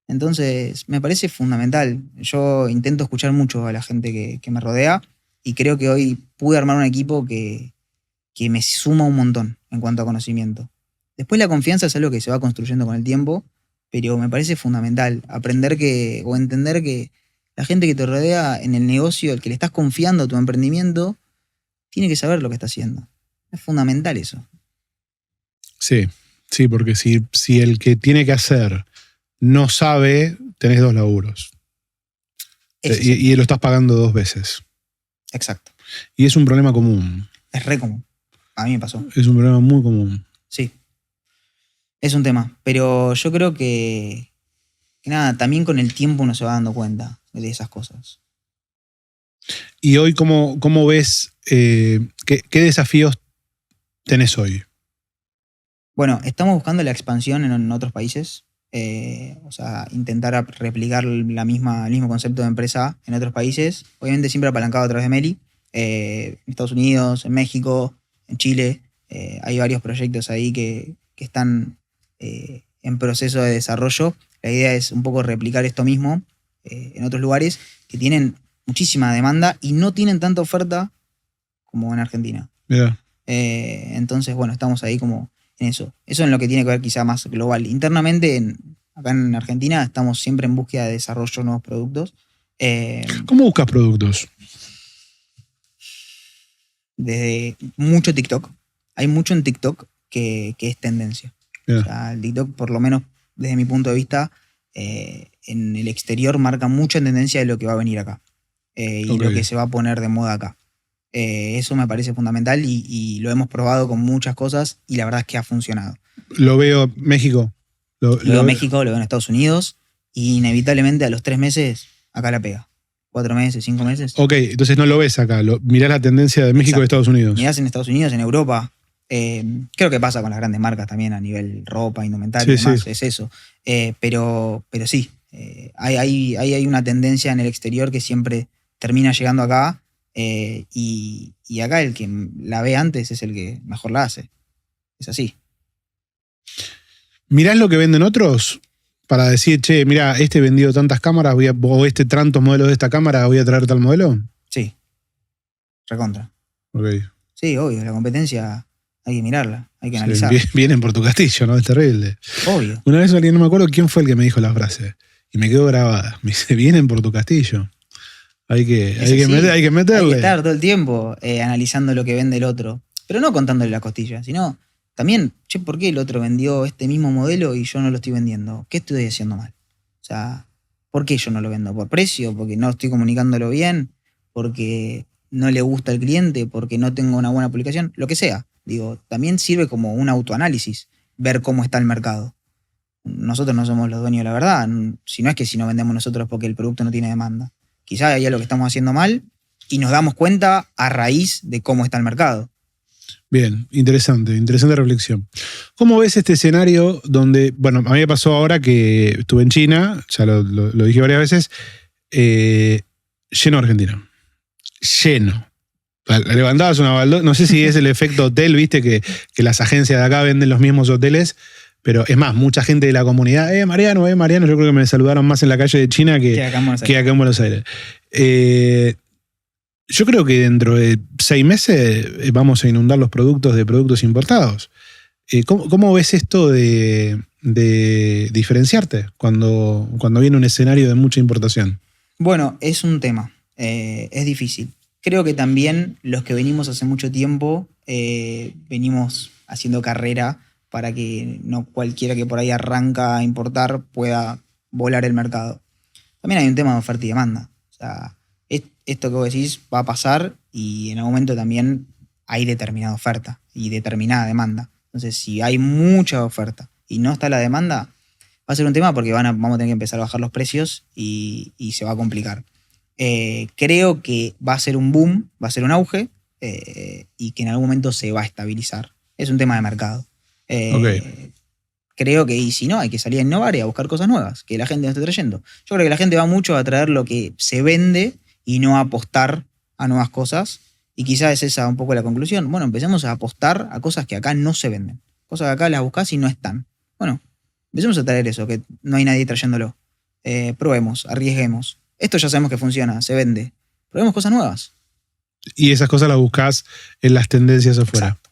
Entonces, me parece fundamental. Yo intento escuchar mucho a la gente que me rodea y creo que hoy pude armar un equipo que me suma un montón en cuanto a conocimiento. Después la confianza es algo que se va construyendo con el tiempo, pero me parece fundamental aprender o entender que la gente que te rodea en el negocio, al que le estás confiando a tu emprendimiento, tiene que saber lo que está haciendo. Es fundamental eso. Sí, porque si el que tiene que hacer no sabe, tenés 2 laburos. Y lo estás pagando 2 veces. Exacto. Y es un problema común. Es re común. A mí me pasó. Es un problema muy común. Sí. Es un tema. Pero yo creo que nada, también con el tiempo uno se va dando cuenta de esas cosas. ¿Y hoy cómo ves, qué desafíos tenés hoy? Bueno, estamos buscando la expansión en otros países. O sea, intentar replicar el mismo concepto de empresa en otros países. Obviamente siempre apalancado a través de Meli. En Estados Unidos, en México, en Chile. Hay varios proyectos ahí que están en proceso de desarrollo. La idea es un poco replicar esto mismo en otros lugares que tienen muchísima demanda y no tienen tanta oferta como en Argentina. Yeah. Entonces, bueno, estamos ahí como en eso. Eso en lo que tiene que ver quizá más global. Internamente, acá en Argentina, estamos siempre en búsqueda de desarrollo de nuevos productos. ¿Cómo buscas productos? Desde mucho TikTok. Hay mucho en TikTok que es tendencia. Yeah. O sea, el TikTok, por lo menos desde mi punto de vista, en el exterior marca mucha tendencia de lo que va a venir acá. Y Ok. lo que se va a poner de moda acá. Eso me parece fundamental y lo hemos probado con muchas cosas y la verdad es que ha funcionado. Lo veo México. Lo veo en México, lo veo en Estados Unidos y inevitablemente a los 3 meses acá la pega. 4 meses, 5 meses. Ok, entonces no lo ves acá. Mirás la tendencia de México Exacto. y Estados Unidos. Mirás en Estados Unidos, en Europa. Creo que pasa con las grandes marcas también a nivel ropa, indumentaria y Sí, demás, sí. es eso. Pero sí, hay una tendencia en el exterior que siempre termina llegando acá y acá el que la ve antes es el que mejor la hace. Es así. ¿Mirás lo que venden otros? Para decir, che, mira, este vendido tantas cámaras, o este tantos modelos de esta cámara, voy a traer tal modelo. Sí, recontra. Ok. Sí, obvio, la competencia hay que mirarla, hay que Sí, analizar. vienen por tu castillo, ¿no? Es terrible. Obvio. Una vez alguien, no me acuerdo quién fue el que me dijo la frase, y me quedó grabada. Me dice, vienen por tu castillo. Hay que Es así. meterle. Hay que estar todo el tiempo analizando lo que vende el otro. Pero no contándole la costilla, sino también, che, ¿por qué el otro vendió este mismo modelo y yo no lo estoy vendiendo? ¿Qué estoy haciendo mal? O sea, ¿por qué yo no lo vendo? ¿Por precio? ¿Porque no estoy comunicándolo bien? ¿Porque no le gusta al cliente? ¿Porque no tengo una buena publicación? Lo que sea. Digo, también sirve como un autoanálisis, ver cómo está el mercado. Nosotros no somos los dueños de la verdad. Si no es que si no vendemos nosotros porque el producto no tiene demanda. Quizás hay algo que estamos haciendo mal y nos damos cuenta a raíz de cómo está el mercado. Bien, interesante reflexión. ¿Cómo ves este escenario donde, bueno, a mí me pasó ahora que estuve en China, ya lo dije varias veces, lleno Argentina. Lleno. Levantabas una baldosa, no sé si es el efecto hotel, viste, que las agencias de acá venden los mismos hoteles, pero es más, mucha gente de la comunidad, Mariano, yo creo que me saludaron más en la calle de China que acá en Buenos Aires. Yo creo que dentro de 6 meses vamos a inundar los productos de productos importados. ¿Cómo ves esto de diferenciarte cuando viene un escenario de mucha importación? Bueno, es un tema. Es difícil. Creo que también los que venimos hace mucho tiempo venimos haciendo carrera para que no cualquiera que por ahí arranca a importar pueda volar el mercado. También hay un tema de oferta y demanda. O sea, esto que vos decís va a pasar y en algún momento también hay determinada oferta y determinada demanda. Entonces, si hay mucha oferta y no está la demanda, va a ser un tema porque vamos a tener que empezar a bajar los precios y se va a complicar. Creo que va a ser un boom, va a ser un auge y que en algún momento se va a estabilizar. Es un tema de mercado. Okay. Creo que, y si no, hay que salir a innovar y a buscar cosas nuevas que la gente no esté trayendo. Yo creo que la gente va mucho a traer lo que se vende y no a apostar a nuevas cosas. Y quizás es esa un poco la conclusión. Bueno, empecemos a apostar a cosas que acá no se venden. Cosas que acá las buscás y no están. Bueno, empecemos a traer eso, que no hay nadie trayéndolo. Probemos, arriesguemos. Esto ya sabemos que funciona, se vende. Probemos cosas nuevas. Y esas cosas las buscás en las tendencias afuera. Exacto.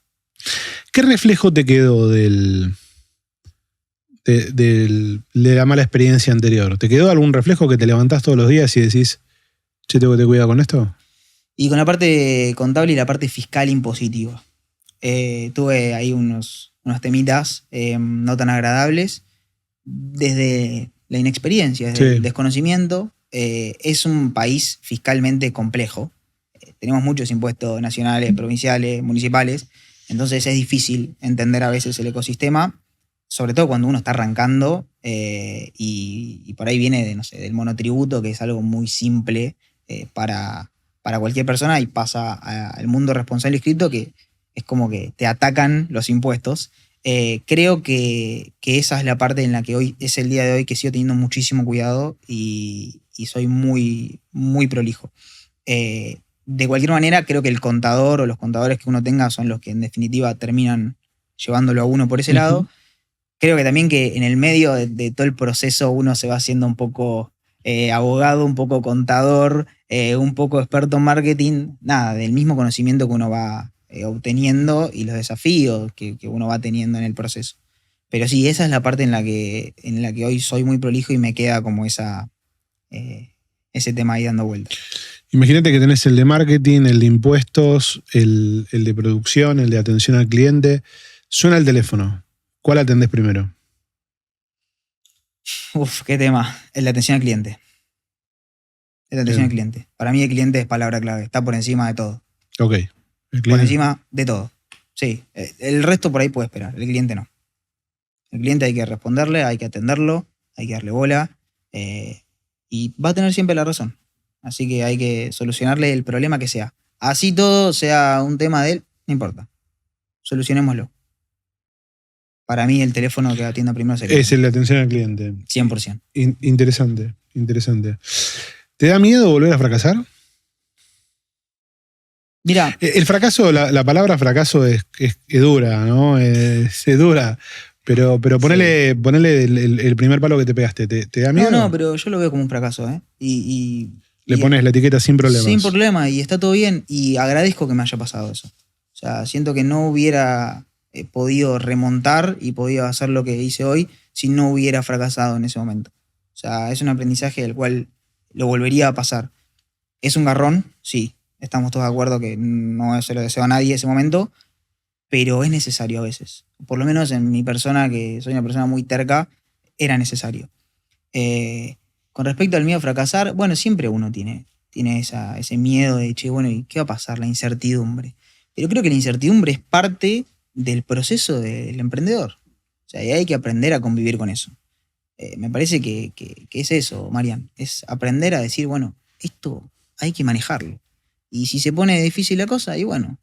¿Qué reflejo te quedó de la mala experiencia anterior? ¿Te quedó algún reflejo que te levantás todos los días y decís, che, tengo que tener cuidado con esto? Y con la parte contable y la parte fiscal impositiva. Tuve ahí unos temitas no tan agradables desde la inexperiencia, desde el desconocimiento. Es un país fiscalmente complejo. Tenemos muchos impuestos nacionales, provinciales, municipales. Entonces es difícil entender a veces el ecosistema, sobre todo cuando uno está arrancando y por ahí viene del monotributo, que es algo muy simple para cualquier persona, y pasa al mundo responsable inscrito, que es como que te atacan los impuestos. Creo que esa es la parte en la que hoy es el día de hoy que sigo teniendo muchísimo cuidado y soy muy, muy prolijo. De cualquier manera, creo que el contador o los contadores que uno tenga son los que en definitiva terminan llevándolo a uno por ese lado. Creo que también que en el medio de todo el proceso uno se va haciendo un poco abogado, un poco contador, un poco experto en marketing, nada, del mismo conocimiento que uno va obteniendo y los desafíos que uno va teniendo en el proceso. Pero sí, esa es la parte en la que hoy soy muy prolijo y me queda como esa ese tema ahí dando vueltas. Imagínate que tenés el de marketing, el de impuestos, el de producción, el de atención al cliente. Suena el teléfono. ¿Cuál atendés primero? Uf, qué tema. El de atención al cliente. El de atención al cliente. Para mí el cliente es palabra clave. Está por encima de todo. Ok. Por encima de todo. Sí. El resto por ahí puede esperar. El cliente no. El cliente hay que responderle, hay que atenderlo, hay que darle bola. Y va a tener siempre la razón. Así que hay que solucionarle el problema que sea. Así todo sea un tema de él, no importa. Solucionémoslo. Para mí el teléfono que atienda primero sería es el de atención al cliente. 100%. Interesante, interesante. ¿Te da miedo volver a fracasar? Mira, El fracaso, la palabra fracaso es dura, ¿no? Es dura. Pero ponele el primer palo que te pegaste. ¿Te da miedo? no, pero yo lo veo como un fracaso, ¿eh? Le pones la etiqueta sin problemas. Sin problema, y está todo bien. Y agradezco que me haya pasado eso. O sea, siento que no hubiera podido remontar y podido hacer lo que hice hoy si no hubiera fracasado en ese momento. O sea, es un aprendizaje del cual lo volvería a pasar. ¿Es un garrón? Sí. Estamos todos de acuerdo que no se lo deseo a nadie ese momento, pero es necesario a veces. Por lo menos en mi persona, que soy una persona muy terca, era necesario. Con respecto al miedo a fracasar, bueno, siempre uno tiene ese miedo de, che, bueno, ¿y qué va a pasar? La incertidumbre. Pero creo que la incertidumbre es parte del proceso del emprendedor. O sea, y hay que aprender a convivir con eso. Me parece que es eso, Marian. Es aprender a decir, bueno, esto hay que manejarlo. Y si se pone difícil la cosa, y bueno,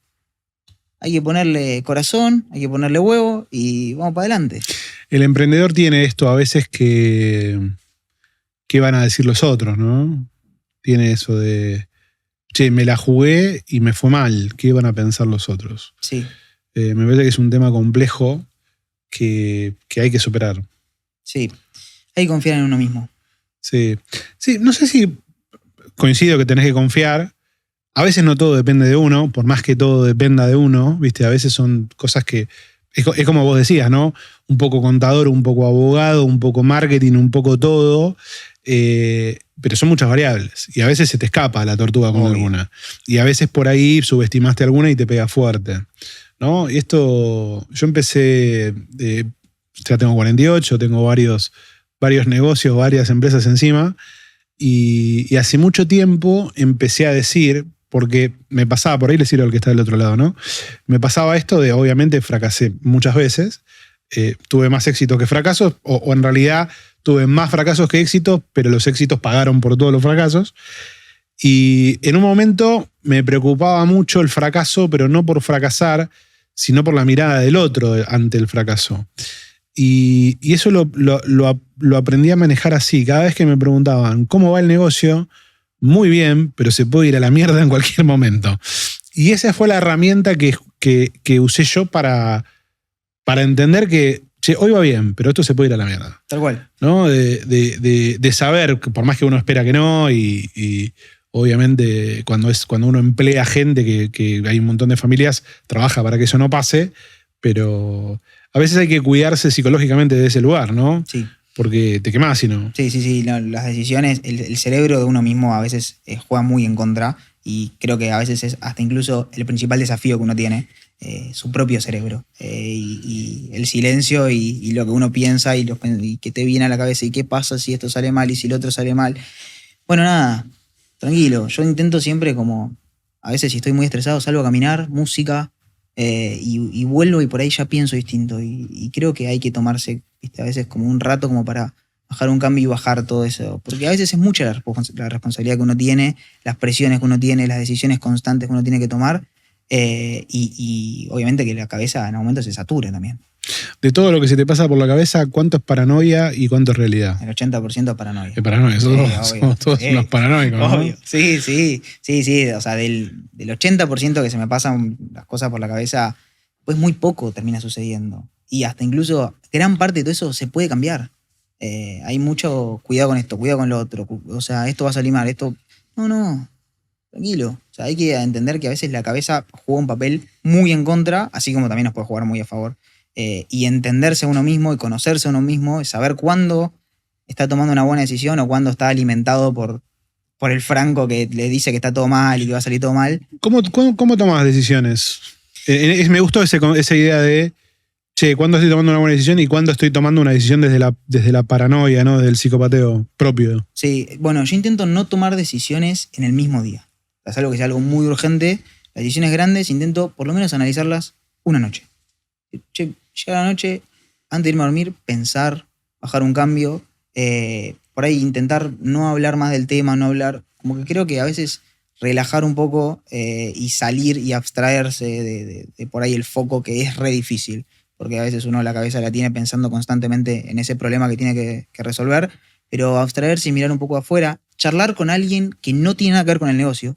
hay que ponerle corazón, hay que ponerle huevo y vamos para adelante. El emprendedor tiene esto a veces que van a decir los otros, ¿no? Tiene eso de, che, me la jugué y me fue mal, ¿qué van a pensar los otros? Sí. Me parece que es un tema complejo que hay que superar. Sí, hay que confiar en uno mismo. Sí, no sé si coincido que tenés que confiar. A veces no todo depende de uno, por más que todo dependa de uno, ¿viste? A veces son cosas que, es como vos decías, ¿no? Un poco contador, un poco abogado, un poco marketing, un poco todo, pero son muchas variables. Y a veces se te escapa la tortuga con alguna. Y a veces por ahí subestimaste alguna y te pega fuerte, ¿no? Y esto, yo empecé, ya tengo 48, tengo varios negocios, varias empresas encima, y hace mucho tiempo empecé a decir, porque me pasaba, por ahí le sirve al que está del otro lado, ¿no? Me pasaba esto de, obviamente, fracasé muchas veces, tuve más éxitos que fracasos, o en realidad tuve más fracasos que éxitos, pero los éxitos pagaron por todos los fracasos. Y en un momento me preocupaba mucho el fracaso, pero no por fracasar, sino por la mirada del otro ante el fracaso. Y eso lo aprendí a manejar así. Cada vez que me preguntaban, ¿cómo va el negocio? Muy bien, pero se puede ir a la mierda en cualquier momento. Y esa fue la herramienta que usé yo para entender que, che, hoy va bien, pero esto se puede ir a la mierda. Tal cual. ¿No? De saber, por más que uno espera que no, y obviamente cuando uno emplea gente, que hay un montón de familias, trabaja para que eso no pase, pero a veces hay que cuidarse psicológicamente de ese lugar, ¿no? Sí. Porque te quemás, si no. Sí. No, las decisiones, el cerebro de uno mismo a veces juega muy en contra, y creo que a veces es hasta incluso el principal desafío que uno tiene, su propio cerebro. Y el silencio y lo que uno piensa y que te viene a la cabeza y qué pasa si esto sale mal y si el otro sale mal. Bueno, nada, tranquilo. Yo intento siempre, como a veces si estoy muy estresado, salgo a caminar, música, y vuelvo y por ahí ya pienso distinto. Y creo que hay que tomarse, ¿viste? A veces como un rato como para bajar un cambio y bajar todo eso. Porque a veces es mucha la responsabilidad que uno tiene, las presiones que uno tiene, las decisiones constantes que uno tiene que tomar. Y obviamente que la cabeza en un momento se satura también. De todo lo que se te pasa por la cabeza, ¿cuánto es paranoia y cuánto es realidad? El 80% es paranoia. Es paranoia, somos todos unos paranoicos, ¿no? Obvio. Sí. O sea, del 80% que se me pasan las cosas por la cabeza, pues muy poco termina sucediendo. Y hasta incluso gran parte de todo eso se puede cambiar. Hay mucho cuidado con esto, cuidado con lo otro. O sea, esto va a salir mal, esto... No. Tranquilo. O sea, hay que entender que a veces la cabeza juega un papel muy en contra, así como también nos puede jugar muy a favor. Y entenderse a uno mismo y conocerse a uno mismo, y saber cuándo está tomando una buena decisión o cuándo está alimentado por por el franco que le dice que está todo mal y que va a salir todo mal. ¿Cómo tomas decisiones? Me gustó esa idea de, che, ¿cuándo estoy tomando una buena decisión y cuándo estoy tomando una decisión desde la paranoia, ¿no? Del psicopateo propio? Sí, bueno, yo intento no tomar decisiones en el mismo día. Es algo que sea algo muy urgente. Las decisiones grandes intento por lo menos analizarlas una noche. Che, llega la noche, antes de irme a dormir, pensar, bajar un cambio, por ahí intentar no hablar más del tema, no hablar, como que creo que a veces relajar un poco y salir y abstraerse de por ahí el foco, que es re difícil, porque a veces uno la cabeza la tiene pensando constantemente en ese problema que tiene que resolver, pero abstraerse y mirar un poco afuera, charlar con alguien que no tiene nada que ver con el negocio,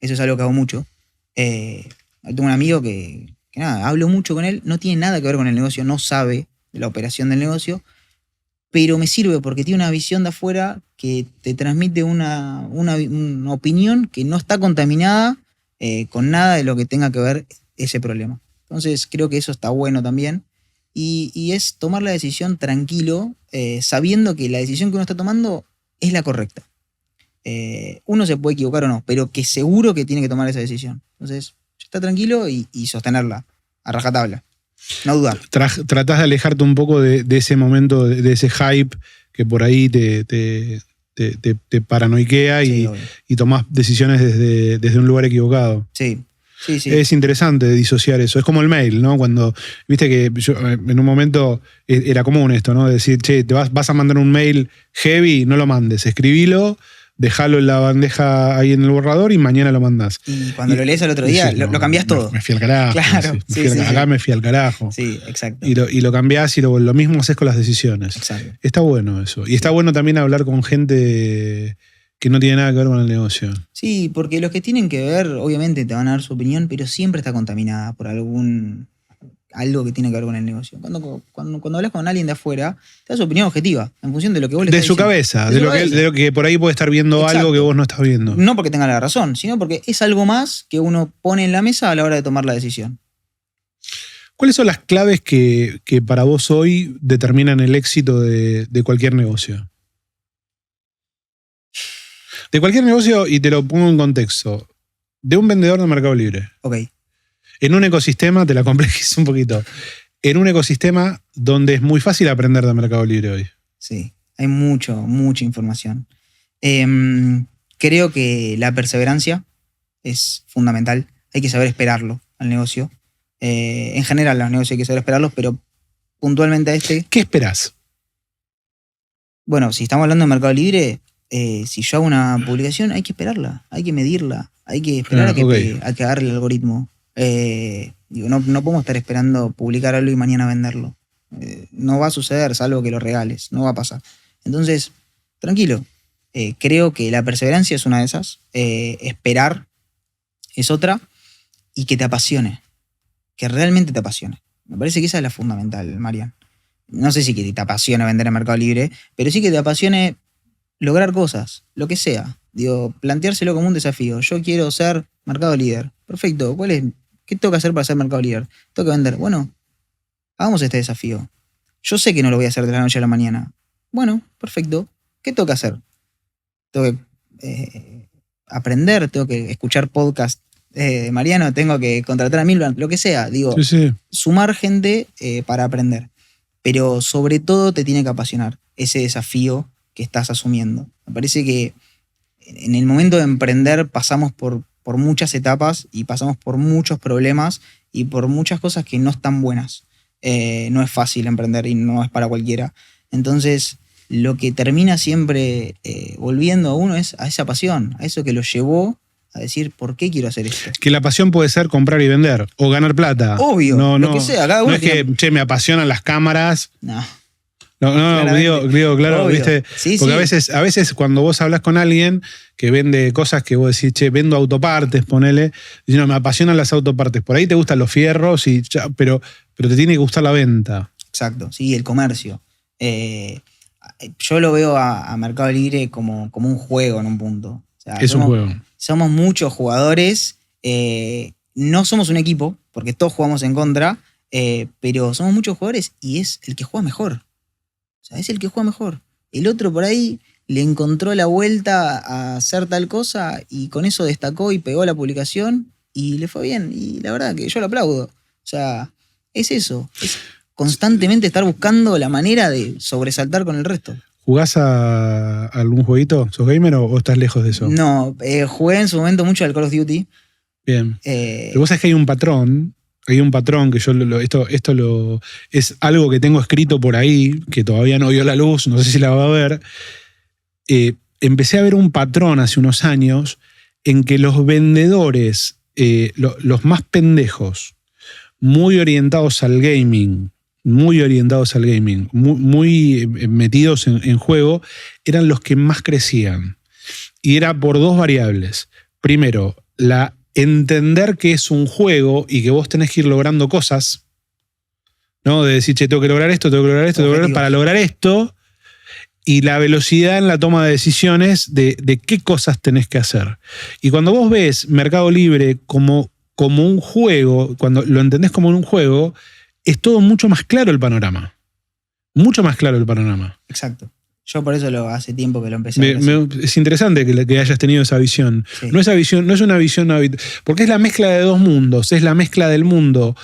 eso es algo que hago mucho. Tengo un amigo que nada, hablo mucho con él, no tiene nada que ver con el negocio, no sabe de la operación del negocio, pero me sirve porque tiene una visión de afuera que te transmite una opinión que no está contaminada con nada de lo que tenga que ver ese problema. Entonces creo que eso está bueno también. Y es tomar la decisión tranquilo, sabiendo que la decisión que uno está tomando es la correcta. Uno se puede equivocar o no, pero que seguro que tiene que tomar esa decisión. Entonces, está tranquilo y sostenerla a rajatabla. No dudar. Tratás de alejarte un poco de ese momento, de ese hype que por ahí te paranoiquea Sí, y tomás decisiones desde un lugar equivocado. Sí. Es interesante disociar eso. Es como el mail, ¿no? Cuando, viste que yo en un momento era común esto, ¿no? Decir, che, te vas a mandar un mail heavy, no lo mandes, escribilo, dejalo en la bandeja ahí en el borrador y mañana lo mandás. Y cuando lo lees al otro día, lo cambiás todo. Me fui al carajo. Claro. Acá me fui al carajo. Sí, exacto. Y lo cambiás y lo mismo haces con las decisiones. Exacto. Está bueno eso. Y está bueno también hablar con gente que no tiene nada que ver con el negocio. Sí, porque los que tienen que ver, obviamente te van a dar su opinión, pero siempre está contaminada por algo que tiene que ver con el negocio. Cuando hablas con alguien de afuera, te da su opinión objetiva, en función de lo que vos le estás diciendo. Cabeza, de lo que por ahí puede estar viendo. Exacto. Algo que vos no estás viendo. No porque tenga la razón, sino porque es algo más que uno pone en la mesa a la hora de tomar la decisión. ¿Cuáles son las claves que para vos hoy determinan el éxito de cualquier negocio? De cualquier negocio, y te lo pongo en contexto, de un vendedor de Mercado Libre. Ok. En un ecosistema, te la complejizo un poquito, en un ecosistema donde es muy fácil aprender de Mercado Libre hoy. Sí, hay mucha información. Creo que la perseverancia es fundamental. Hay que saber esperarlo al negocio. En general, a los negocios hay que saber esperarlos, pero puntualmente a este... ¿Qué esperás? Bueno, si estamos hablando de Mercado Libre, si yo hago una publicación, hay que esperarla, hay que medirla, hay que esperar a que agarre el algoritmo. No podemos estar esperando publicar algo y mañana venderlo. No va a suceder, salvo que lo regales, no va a pasar. Entonces, tranquilo. Creo que la perseverancia es una de esas, esperar es otra, y que te apasione, que realmente te apasione. Me parece que esa es la fundamental, Marian. No sé si que te apasiona vender en Mercado Libre, pero sí que te apasione lograr cosas, lo que sea. Digo, planteárselo como un desafío. Yo quiero ser mercado líder. Perfecto. ¿Qué tengo que hacer para ser mercado líder? Tengo que vender. Bueno, hagamos este desafío. Yo sé que no lo voy a hacer de la noche a la mañana. Bueno, perfecto. ¿Qué tengo que hacer? Tengo que aprender, tengo que escuchar podcast de Mariano, tengo que contratar a Milvan, lo que sea. Digo, sí. Sumar gente para aprender. Pero sobre todo te tiene que apasionar ese desafío que estás asumiendo. Me parece que en el momento de emprender pasamos por muchas etapas y pasamos por muchos problemas y por muchas cosas que no están buenas. No es fácil emprender y no es para cualquiera. Entonces, lo que termina siempre volviendo a uno es a esa pasión, a eso que lo llevó a decir, ¿por qué quiero hacer esto? Que la pasión puede ser comprar y vender o ganar plata. Obvio, lo que sea. Cada uno no es que, che, me apasionan las cámaras. No, digo, claro, obvio. ¿viste? Sí, porque sí. A veces cuando vos hablas con alguien que vende cosas que vos decís, che, vendo autopartes, ponele, y no, me apasionan las autopartes. Por ahí te gustan los fierros, pero te tiene que gustar la venta. Exacto, sí, el comercio. Yo lo veo a Mercado Libre como un juego en un punto. O sea, es un juego. Somos muchos jugadores, no somos un equipo, porque todos jugamos en contra, pero somos muchos jugadores y es el que juega mejor. O sea, es el que juega mejor. El otro por ahí le encontró la vuelta a hacer tal cosa y con eso destacó y pegó la publicación y le fue bien. Y la verdad que yo lo aplaudo. O sea, es eso. Es constantemente estar buscando la manera de sobresaltar con el resto. ¿Jugás a algún jueguito? ¿Sos gamer o estás lejos de eso? No, jugué en su momento mucho al Call of Duty. Bien. Pero vos sabés que hay un patrón que yo es algo que tengo escrito por ahí, que todavía no vio la luz, no sé si la va a ver. Empecé a ver un patrón hace unos años en que los vendedores, los más pendejos, muy orientados al gaming, muy metidos en juego, eran los que más crecían. Y era por dos variables. Primero, entender que es un juego y que vos tenés que ir logrando cosas, ¿no? De decir, che, tengo que lograr esto, para lograr esto, y la velocidad en la toma de decisiones de qué cosas tenés que hacer. Y cuando vos ves Mercado Libre como un juego, cuando lo entendés como un juego, es todo mucho más claro el panorama. Mucho más claro el panorama. Exacto. Yo por eso hace tiempo que lo empecé a ver. Es interesante que hayas tenido esa visión. Sí. No es una visión porque es la mezcla de dos mundos, es la mezcla del mundo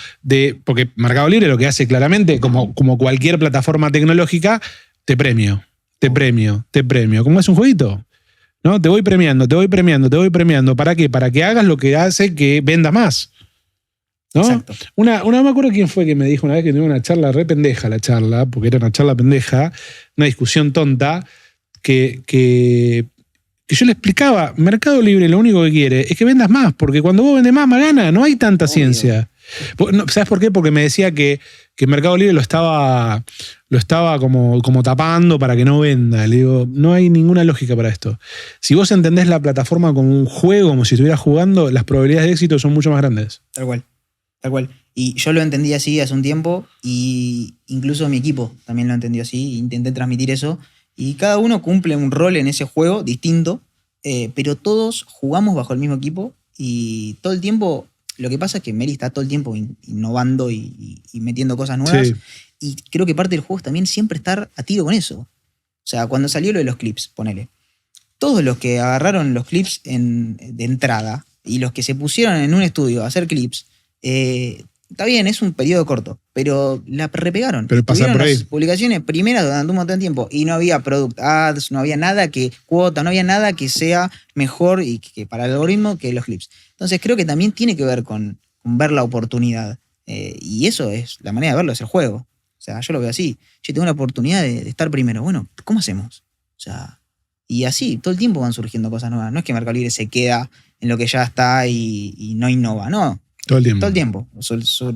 porque Mercado Libre lo que hace claramente, como cualquier plataforma tecnológica, te premio. Como es un jueguito. ¿No? Te voy premiando. ¿Para qué? Para que hagas lo que hace que venda más. ¿No? Exacto. No me acuerdo quién fue que me dijo una vez que tenía una charla re pendeja, porque era una charla pendeja, una discusión tonta, que yo le explicaba, Mercado Libre lo único que quiere es que vendas más, porque cuando vos vendes más gana, no hay tanta ciencia. ¿Sabes por qué? Porque me decía que Mercado Libre lo estaba como tapando para que no venda. Le digo, no hay ninguna lógica para esto. Si vos entendés la plataforma como un juego, como si estuvieras jugando, las probabilidades de éxito son mucho más grandes. Tal cual. Y yo lo entendí así hace un tiempo y incluso mi equipo también lo entendió así. Intenté transmitir eso y cada uno cumple un rol en ese juego distinto, pero todos jugamos bajo el mismo equipo y todo el tiempo, lo que pasa es que Meli está todo el tiempo innovando y metiendo cosas nuevas. Sí. Y creo que parte del juego es también siempre estar a tiro con eso. O sea, cuando salió lo de los clips, ponele. Todos los que agarraron los clips de entrada y los que se pusieron en un estudio a hacer clips, está bien, es un periodo corto, pero la repegaron. Pero pasar por ahí. Las publicaciones primeras durante un montón de tiempo y no había product ads, no había nada no había nada que sea mejor y que para el algoritmo que los clips. Entonces creo que también tiene que ver con ver la oportunidad. Y eso es la manera de verlo, es el juego. O sea, yo lo veo así. Yo tengo la oportunidad de estar primero. Bueno, ¿cómo hacemos? O sea, y así, todo el tiempo van surgiendo cosas nuevas. No es que Mercado Libre se queda en lo que ya está y no innova, no. Todo el tiempo. Todo el tiempo.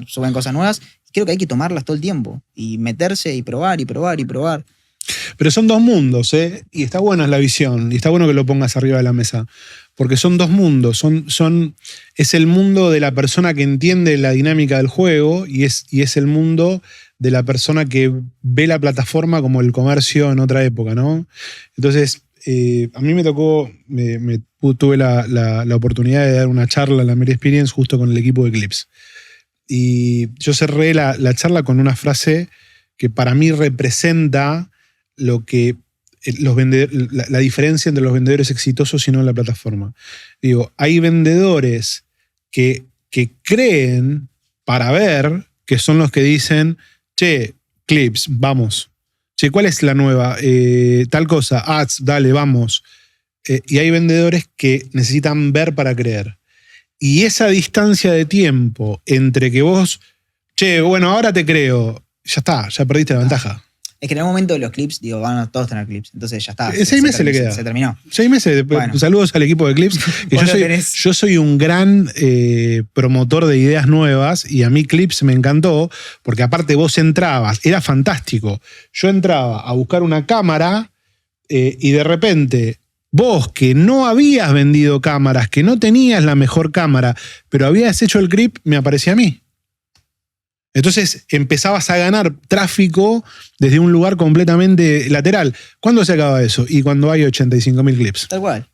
Suben cosas nuevas y creo que hay que tomarlas todo el tiempo y meterse y probar. Pero son dos mundos, ¿eh? Y está buena la visión y está bueno que lo pongas arriba de la mesa. Porque son dos mundos. Es el mundo de la persona que entiende la dinámica del juego y es el mundo de la persona que ve la plataforma como el comercio en otra época, ¿no? Entonces, a mí me tocó, tuve la oportunidad de dar una charla en la Mary Experience justo con el equipo de Clips. Y yo cerré la charla con una frase que para mí representa lo que la diferencia entre los vendedores exitosos y no en la plataforma. Digo, hay vendedores que creen para ver, que son los que dicen, che, Clips, vamos. Che, ¿cuál es la nueva? Tal cosa, ads, dale, vamos. Y hay vendedores que necesitan ver para creer. Y esa distancia de tiempo entre que vos, che, bueno, ahora te creo, ya está, ya perdiste la ventaja. Es que en algún momento los clips, digo, van a todos tener clips. Entonces ya está. 6 meses le queda. Se terminó. 6 meses. Bueno. Saludos al equipo de Clips. Que yo soy un gran promotor de ideas nuevas y a mí Clips me encantó porque aparte vos entrabas, era fantástico. Yo entraba a buscar una cámara y de repente vos que no habías vendido cámaras, que no tenías la mejor cámara, pero habías hecho el clip, me aparecía a mí. Entonces empezabas a ganar tráfico desde un lugar completamente lateral. ¿Cuándo se acaba eso? Y cuando hay 85.000 clips. Tal cual.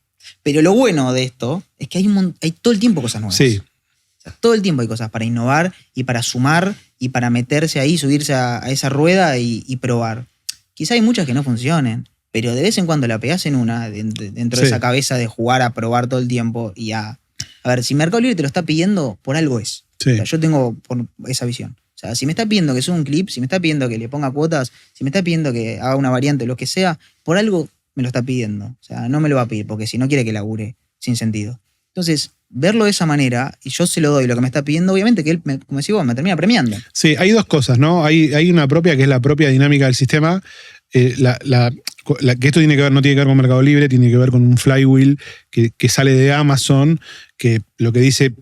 Pero lo bueno de esto es que hay todo el tiempo cosas nuevas. Sí. O sea, todo el tiempo hay cosas para innovar y para sumar y para meterse ahí, subirse a esa rueda y probar. Quizá hay muchas que no funcionen. pero de vez en cuando la pegás en una, dentro de esa cabeza de jugar a probar todo el tiempo y a ver, si Mercado Libre te lo está pidiendo, por algo es. Sí. O sea, yo tengo esa visión. O sea, si me está pidiendo que suba un clip, si me está pidiendo que le ponga cuotas, si me está pidiendo que haga una variante, lo que sea, por algo me lo está pidiendo. O sea, no me lo va a pedir porque si no quiere que labure sin sentido. Entonces, verlo de esa manera, y yo se lo doy lo que me está pidiendo, obviamente que él, como decís vos, me termina premiando. Sí, hay dos cosas, ¿no? Hay una propia que es la propia dinámica del sistema. Que esto tiene que ver, no tiene que ver con Mercado Libre, tiene que ver con un flywheel que sale de Amazon, que lo que dice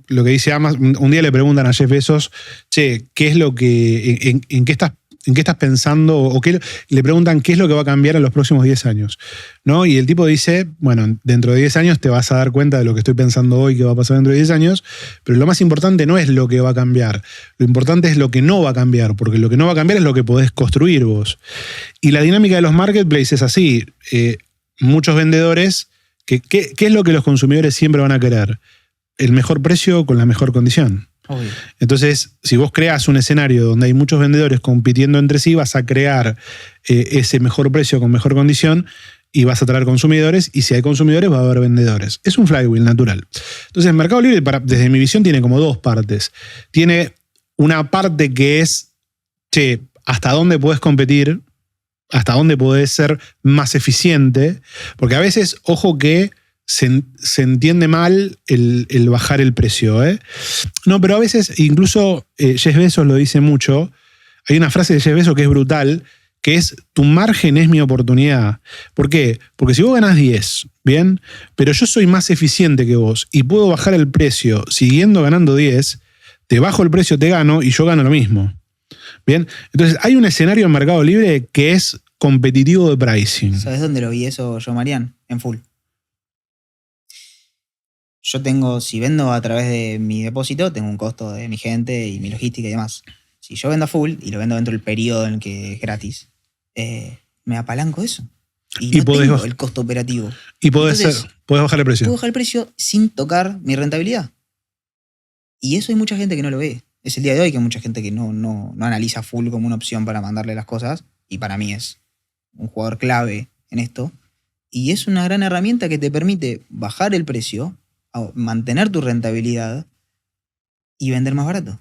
Amazon, un día le preguntan a Jeff Bezos, che, ¿qué es lo que, en qué estás pensando? O le preguntan qué es lo que va a cambiar en los próximos 10 años, ¿no? Y el tipo dice, bueno, dentro de 10 años te vas a dar cuenta de lo que estoy pensando hoy que va a pasar dentro de 10 años, pero lo más importante no es lo que va a cambiar, lo importante es lo que no va a cambiar, porque lo que no va a cambiar es lo que podés construir vos. Y la dinámica de los marketplaces es así, muchos vendedores, ¿qué es lo que los consumidores siempre van a querer? El mejor precio con la mejor condición. Obvio. Entonces, si vos creás un escenario donde hay muchos vendedores compitiendo entre sí, vas a crear ese mejor precio con mejor condición y vas a traer consumidores, y si hay consumidores va a haber vendedores. Es un flywheel natural. Entonces, Mercado Libre, desde mi visión, tiene como dos partes. Tiene una parte que es, che, ¿hasta dónde podés competir? ¿Hasta dónde podés ser más eficiente? Porque a veces, ojo que se entiende mal el bajar el precio. No, pero a veces, incluso Jeff Bezos lo dice mucho, hay una frase de Jeff Bezos que es brutal, que es, tu margen es mi oportunidad. ¿Por qué? Porque si vos ganás 10, ¿bien? Pero yo soy más eficiente que vos y puedo bajar el precio siguiendo ganando 10, te bajo el precio, te gano y yo gano lo mismo. ¿Bien? Entonces, hay un escenario en Mercado Libre que es competitivo de pricing. ¿Sabes dónde lo vi eso yo, Marian? En Full. Yo tengo, si vendo a través de mi depósito, tengo un costo de mi gente y mi logística y demás. Si yo vendo a Full y lo vendo dentro del periodo en el que es gratis, me apalanco eso. Y no tengo el costo operativo. Y podés bajar el precio. Puedo bajar el precio sin tocar mi rentabilidad. Y eso hay mucha gente que no lo ve. Es el día de hoy que hay mucha gente que no analiza Full como una opción para mandarle las cosas. Y para mí es un jugador clave en esto. Y es una gran herramienta que te permite bajar el precio, mantener tu rentabilidad y vender más barato.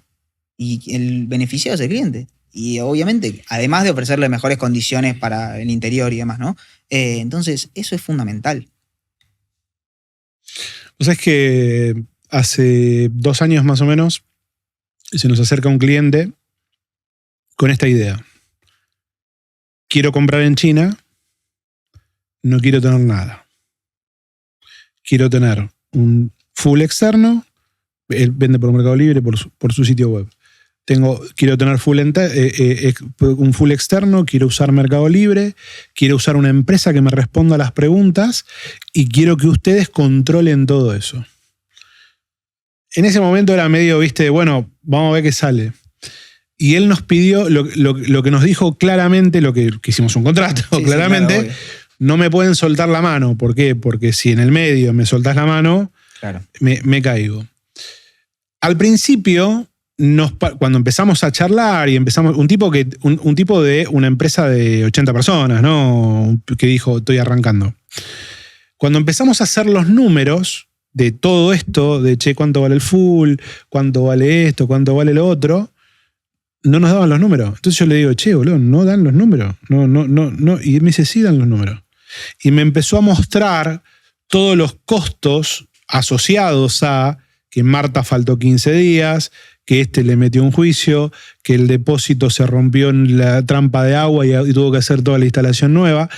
Y el beneficiado es el cliente. Y obviamente, además de ofrecerle mejores condiciones para el interior y demás, ¿no? Entonces, eso es fundamental. O sea, es que hace 2 años más o menos se nos acerca un cliente con esta idea. Quiero comprar en China, no quiero tener nada. Quiero tener un full externo, él vende por Mercado Libre, por su sitio web. Quiero tener un full externo, quiero usar Mercado Libre, quiero usar una empresa que me responda a las preguntas y quiero que ustedes controlen todo eso. En ese momento era medio, bueno, vamos a ver qué sale. Y él nos pidió, lo que nos dijo claramente, lo que hicimos un contrato, sí, claramente, sí, claro, no me pueden soltar la mano. ¿Por qué? Porque si en el medio me soltás la mano, claro, me caigo. Al principio, cuando empezamos a charlar y empezamos, un tipo de una empresa de 80 personas, ¿no? Que dijo, estoy arrancando. Cuando empezamos a hacer los números de todo esto, de che, cuánto vale el full, cuánto vale esto, cuánto vale lo otro, no nos daban los números. Entonces yo le digo, che, boludo, no dan los números. No. Y él me dice, sí dan los números. Y me empezó a mostrar todos los costos asociados a que Marta faltó 15 días, que le metió un juicio, que el depósito se rompió en la trampa de agua y tuvo que hacer toda la instalación nueva.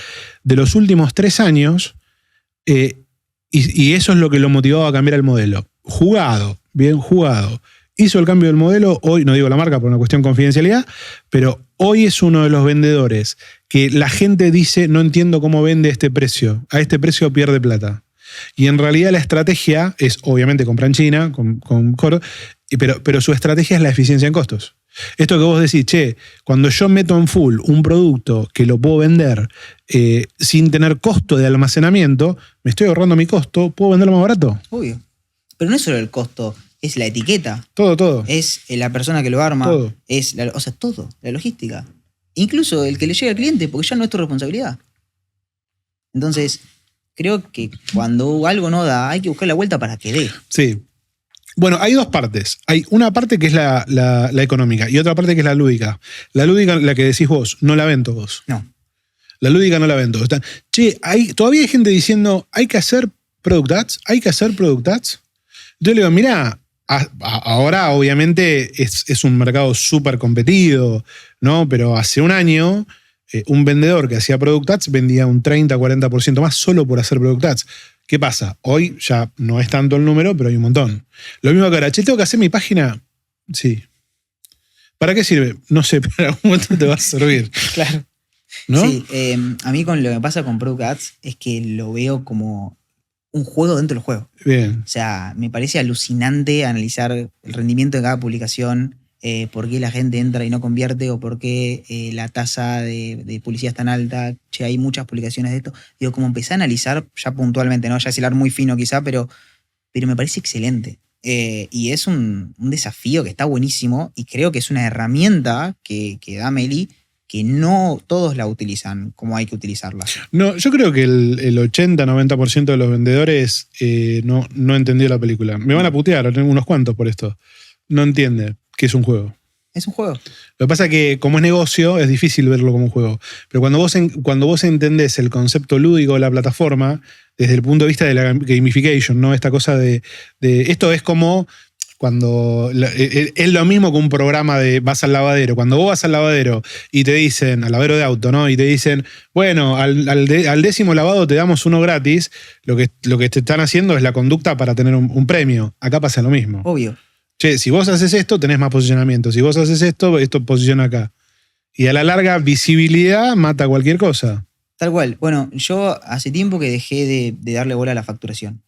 De los últimos 3 años, y eso es lo que lo motivaba a cambiar el modelo. Jugado, bien jugado. Hizo el cambio del modelo, hoy, no digo la marca por una cuestión de confidencialidad, pero hoy es uno de los vendedores que la gente dice, no entiendo cómo vende este precio, a este precio pierde plata. Y en realidad la estrategia es, obviamente, comprar en China, pero su estrategia es la eficiencia en costos. Esto que vos decís, che, cuando yo meto en full un producto que lo puedo vender sin tener costo de almacenamiento, me estoy ahorrando mi costo, ¿puedo venderlo más barato? Obvio. Pero no es solo el costo, es la etiqueta. Todo. Es la persona que lo arma. Todo. Todo, la logística. Incluso el que le llega al cliente, porque ya no es tu responsabilidad. Entonces, creo que cuando algo no da, hay que buscar la vuelta para que dé. Sí. Bueno, hay dos partes. Hay una parte que es la económica y otra parte que es la lúdica. La lúdica, la que decís vos, no la ven todos. No. La lúdica no la ven todos. Todavía hay gente diciendo, hay que hacer product ads, hay que hacer product ads. Yo le digo, mira, ahora obviamente es un mercado súper competido, ¿no? Pero hace un año, un vendedor que hacía product ads vendía un 30-40% más solo por hacer product ads. ¿Qué pasa? Hoy ya no es tanto el número, pero hay un montón. Lo mismo que ahora, tengo que hacer mi página. Sí. ¿Para qué sirve? No sé, pero en algún momento te va a servir. Claro. ¿No? Sí, a mí con lo que pasa con Product Ads es que lo veo como un juego dentro del juego. Bien. O sea, me parece alucinante analizar el rendimiento de cada publicación, por qué la gente entra y no convierte o por qué la tasa de publicidad es tan alta. Che, hay muchas publicaciones de esto. Digo, como empecé a analizar ya puntualmente, ¿no? Ya es hilar muy fino quizá, pero me parece excelente. Y es un desafío que está buenísimo y creo que es una herramienta que da Meli que no todos la utilizan como hay que utilizarla. No, yo creo que el 80-90% de los vendedores no entendió la película. Me van a putear unos cuantos por esto. No entiende que es un juego. Es un juego. Lo que pasa es que como es negocio es difícil verlo como un juego. Pero cuando vos entendés el concepto lúdico de la plataforma, desde el punto de vista de la gamification, ¿no? Esta cosa de esto es como cuando es lo mismo que un programa de vas al lavadero. Cuando vos vas al lavadero y te dicen, al lavadero de auto, ¿no? Y te dicen, bueno, al 10º lavado te damos uno gratis, lo que te están haciendo es la conducta para tener un premio. Acá pasa lo mismo. Obvio. Che, si vos haces esto, tenés más posicionamiento. Si vos haces esto posiciona acá. Y a la larga, visibilidad mata cualquier cosa. Tal cual. Bueno, yo hace tiempo que dejé de darle bola a la facturación.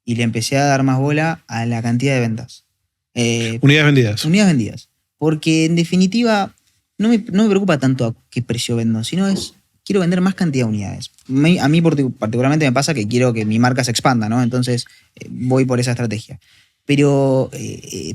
Y le empecé a dar más bola a la cantidad de ventas. Unidades vendidas. Unidades vendidas. Porque en definitiva, no me preocupa tanto a qué precio vendo, sino quiero vender más cantidad de unidades. A mí particularmente me pasa que quiero que mi marca se expanda, ¿no? Entonces voy por esa estrategia. Pero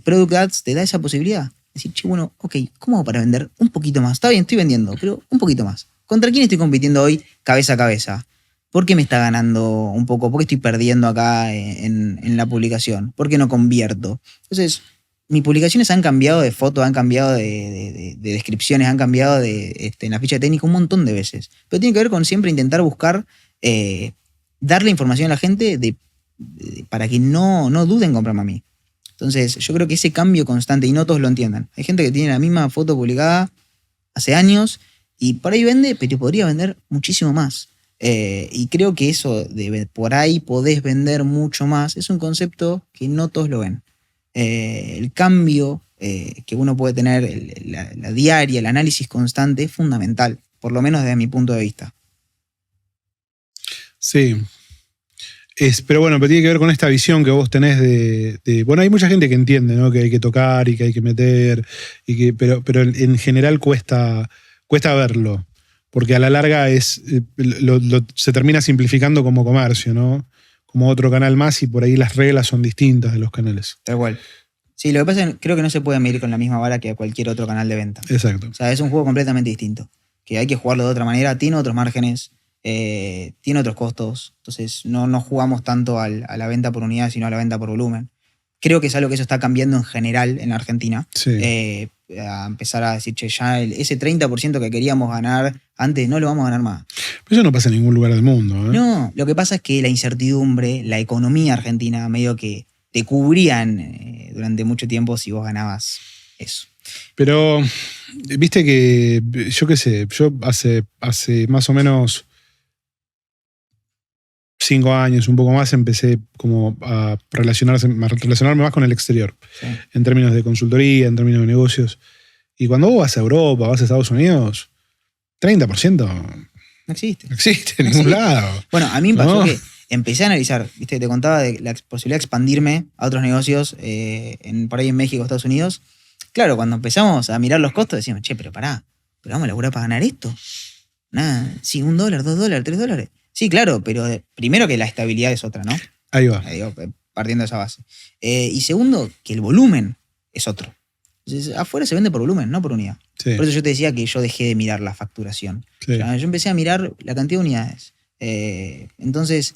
Product Ads te da esa posibilidad. Decir, che, bueno, ok, ¿cómo hago para vender un poquito más? Está bien, estoy vendiendo, pero un poquito más. ¿Contra quién estoy compitiendo hoy cabeza a cabeza? ¿Por qué me está ganando un poco? ¿Por qué estoy perdiendo acá en la publicación? ¿Por qué no convierto? Entonces, mis publicaciones han cambiado de foto, han cambiado de descripciones, han cambiado en la ficha técnica un montón de veces. Pero tiene que ver con siempre intentar buscar darle información a la gente para que no duden en comprarme a mí. Entonces, yo creo que ese cambio constante, y no todos lo entiendan. Hay gente que tiene la misma foto publicada hace años y por ahí vende, pero podría vender muchísimo más. Y creo que eso de por ahí podés vender mucho más es un concepto que no todos lo ven. El cambio que uno puede tener, la diaria, el análisis constante es fundamental, por lo menos desde mi punto de vista. Sí. Pero bueno, pero tiene que ver con esta visión que vos tenés bueno, hay mucha gente que entiende, ¿no? Que hay que tocar y que hay que meter, pero en general cuesta verlo, porque a la larga se termina simplificando como comercio, ¿no? Como otro canal más y por ahí las reglas son distintas de los canales. Tal cual. Sí, lo que pasa es que creo que no se puede medir con la misma vara que a cualquier otro canal de venta. Exacto. O sea, es un juego completamente distinto, que hay que jugarlo de otra manera, tiene otros márgenes, tiene otros costos, entonces no jugamos tanto a la venta por unidad, sino a la venta por volumen. Creo que es algo que eso está cambiando en general en la Argentina. Sí. A empezar a decir, che, ya ese 30% que queríamos ganar antes no lo vamos a ganar más. Pero eso no pasa en ningún lugar del mundo, ¿eh? No, lo que pasa es que la incertidumbre, la economía argentina medio que te cubrían durante mucho tiempo si vos ganabas eso. Pero, viste que, yo qué sé, yo hace más o menos 5 años, un poco más, empecé como a relacionarme más con el exterior, Sí. en términos de consultoría, en términos de negocios. Y cuando vos vas a Europa, vas a Estados Unidos, 30% No existe. no existe en No ningún existe. lado. Bueno, a mí me pasó No. que empecé a analizar, ¿viste? Te contaba de la posibilidad de expandirme a otros negocios por ahí en México, Estados Unidos. Claro, cuando empezamos a mirar los costos decíamos, che, pero pará, ¿pero vamos a laburar para ganar esto? Nada, sí, $1, $2, $3. Sí, claro, pero primero que la estabilidad es otra, ¿no? Ahí va. Digo, partiendo de esa base. Y segundo, que el volumen es otro. Entonces, afuera se vende por volumen, no por unidad. Sí, Por eso yo te decía que yo dejé de mirar la facturación. sí. O sea, yo empecé a mirar la cantidad de unidades. Entonces,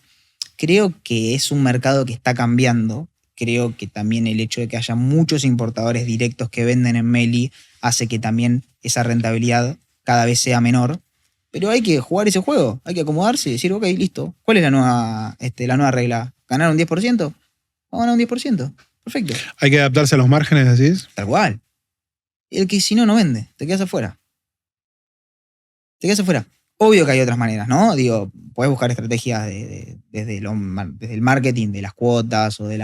creo que es un mercado que está cambiando. Creo que también el hecho de que haya muchos importadores directos que venden en Meli hace que también esa rentabilidad cada vez sea menor. Pero hay que jugar ese juego, hay que acomodarse y decir, ok, listo. ¿Cuál es la nueva regla? ¿Ganar un 10%? Vamos a ganar un 10%. Perfecto. Hay que adaptarse a los márgenes, decís. Tal cual. El que si no, no vende. Te quedas afuera. Obvio que hay otras maneras, ¿no? Digo, puedes buscar estrategias desde el marketing, de las cuotas o de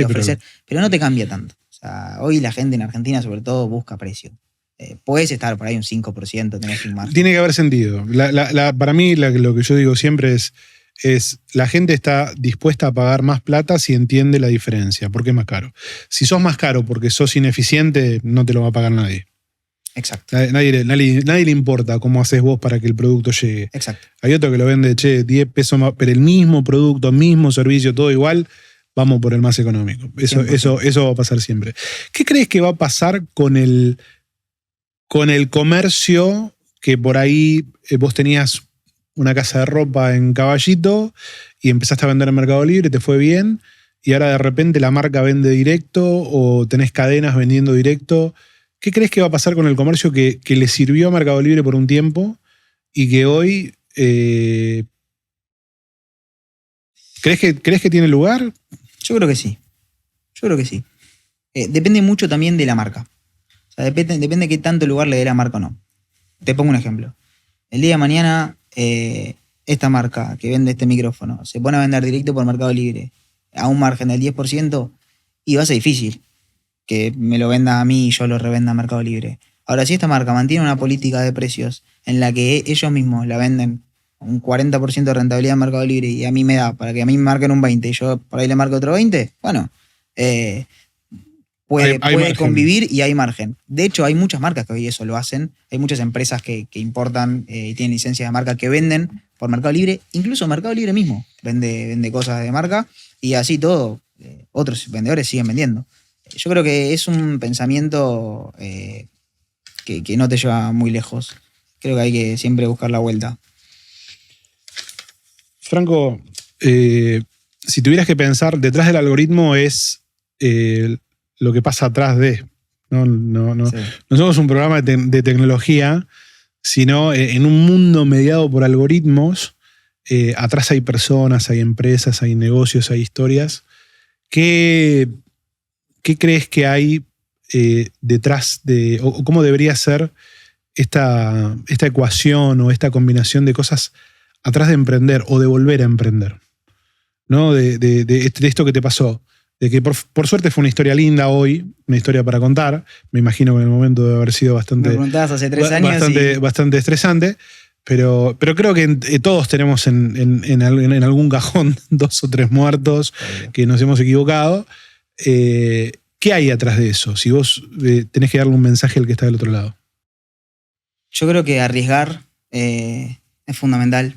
ofrecer, pero no te cambia tanto. O sea, hoy la gente en Argentina sobre todo busca precio. Puedes estar por ahí un 5%, tenés un margen. Tiene que haber sentido. Para mí lo que yo digo siempre es la gente está dispuesta a pagar más plata si entiende la diferencia, porque es más caro. Si sos más caro porque sos ineficiente, no te lo va a pagar nadie. Exacto. Nadie le importa cómo haces vos para que el producto llegue. Exacto. Hay otro que lo vende, 10 pesos más, pero el mismo producto, mismo servicio, todo igual, vamos por el más económico. Eso va a pasar siempre. ¿Qué crees que va a pasar con el comercio que por ahí vos tenías una casa de ropa en Caballito y empezaste a vender en Mercado Libre, te fue bien, y ahora de repente la marca vende directo o tenés cadenas vendiendo directo? ¿Qué crees que va a pasar con el comercio que le sirvió a Mercado Libre por un tiempo y que hoy ¿crees que tiene lugar? Yo creo que sí. Depende mucho también de la marca. O sea, depende de qué tanto lugar le dé la marca o no. Te pongo un ejemplo. El día de mañana, esta marca que vende este micrófono se pone a vender directo por Mercado Libre a un margen del 10% y va a ser difícil que me lo venda a mí y yo lo revenda a Mercado Libre. Ahora, si esta marca mantiene una política de precios en la que ellos mismos la venden un 40% de rentabilidad en Mercado Libre y a mí me da para que a mí me marquen un 20% y yo por ahí le marque otro 20%, bueno, puede convivir y hay margen. De hecho, hay muchas marcas que hoy eso lo hacen. Hay muchas empresas que importan y tienen licencias de marca que venden por Mercado Libre. Incluso Mercado Libre mismo vende cosas de marca y así todo, otros vendedores siguen vendiendo. Yo creo que es un pensamiento que no te lleva muy lejos. Creo que hay que siempre buscar la vuelta. Franco, si tuvieras que pensar, detrás del algoritmo es lo que pasa atrás de. No Sí. somos un programa de tecnología, sino en un mundo mediado por algoritmos. Atrás hay personas, hay empresas, hay negocios, hay historias. ¿Qué crees que hay detrás de, o cómo debería ser esta ecuación o esta combinación de cosas atrás de emprender o de volver a emprender? ¿No? De esto que te pasó. De que por suerte fue una historia linda hoy, una historia para contar. Me imagino que en el momento debe haber sido bastante. Me preguntabas hace 3 años. Bastante estresante. Pero creo que todos tenemos en algún cajón 2 o 3 muertos que nos hemos equivocado. ¿Qué hay atrás de eso? Si vos tenés que darle un mensaje al que está del otro lado. Yo creo que arriesgar es fundamental.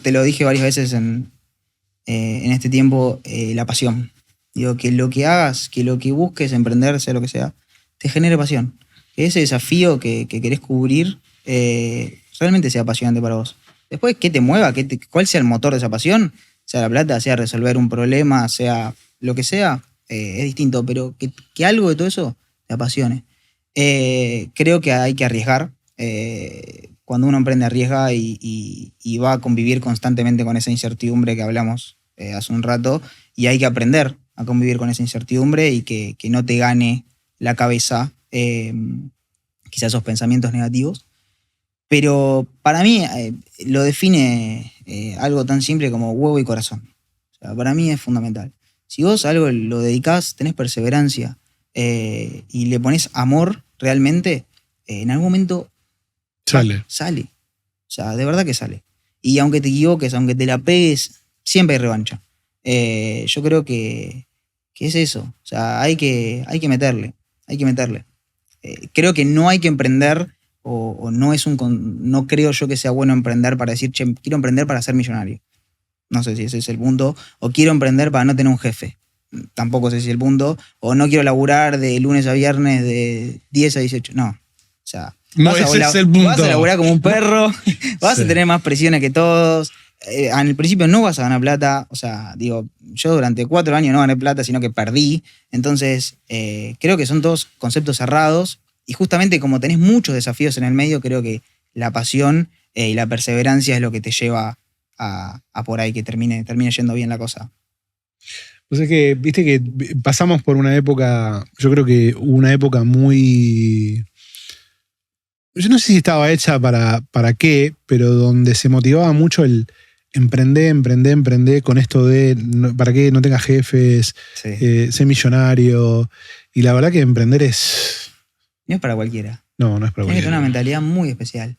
Te lo dije varias veces en este tiempo, la pasión. Digo, que lo que hagas, que lo que busques, emprender, sea lo que sea, te genere pasión. Que ese desafío que querés cubrir realmente sea apasionante para vos. Después, ¿qué te mueva? ¿Cuál sea el motor de esa pasión? Sea la plata, sea resolver un problema, sea lo que sea, es distinto, pero que algo de todo eso te apasione. Creo que hay que arriesgar. Cuando uno emprende, arriesga y va a convivir constantemente con esa incertidumbre que hablamos hace un rato, y hay que aprender a convivir con esa incertidumbre y que no te gane la cabeza quizás esos pensamientos negativos. Pero para mí lo define algo tan simple como huevo y corazón. O sea, para mí es fundamental. Si vos a algo lo dedicás, tenés perseverancia y le pones amor realmente, en algún momento sale. O sea, de verdad que sale. Y aunque te equivoques, aunque te la pegues, siempre hay revancha. Yo creo que es eso. O sea, hay que meterle. Creo que no hay que emprender o no creo yo que sea bueno emprender para decir, che, quiero emprender para ser millonario. No sé si ese es el punto. O quiero emprender para no tener un jefe. Tampoco sé si es el punto. O no quiero laburar de lunes a viernes de 10 a 18. No. O sea, No, ese es el punto. Vas a laburar como un perro, vas Sí. a tener más presiones que todos. En el principio no vas a ganar plata. O sea, digo, yo durante 4 años no gané plata, sino que perdí. Entonces, creo que son todos conceptos cerrados. Y justamente como tenés muchos desafíos en el medio, creo que la pasión y la perseverancia es lo que te lleva a por ahí que termine yendo bien la cosa. O sea que, viste que pasamos por una época, yo creo que una época muy... Yo no sé si estaba hecha para qué, pero donde se motivaba mucho el emprender con esto de para que no tengas jefes, Sí. ser millonario. Y la verdad que emprender es... No es para cualquiera. No es para Tienes que tener una cualquiera. mentalidad muy especial.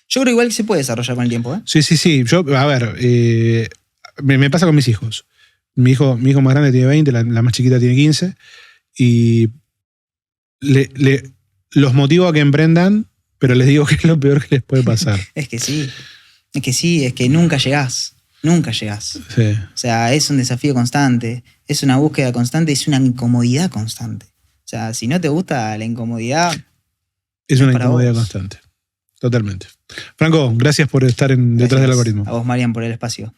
Yo creo igual que se puede desarrollar con el tiempo, ¿eh? Sí. Yo, a ver, me pasa con mis hijos. Mi hijo más grande tiene 20, la más chiquita tiene 15. Y los motivo a que emprendan, pero les digo que es lo peor que les puede pasar. Es que sí, es que nunca llegás. Nunca llegás. Sí. O sea, es un desafío constante, es una búsqueda constante, es una incomodidad constante. O sea, si no te gusta la incomodidad, Es no una para incomodidad vos. constante. Totalmente. Franco, gracias por estar detrás del Gracias algoritmo. a vos, Marian, por el espacio.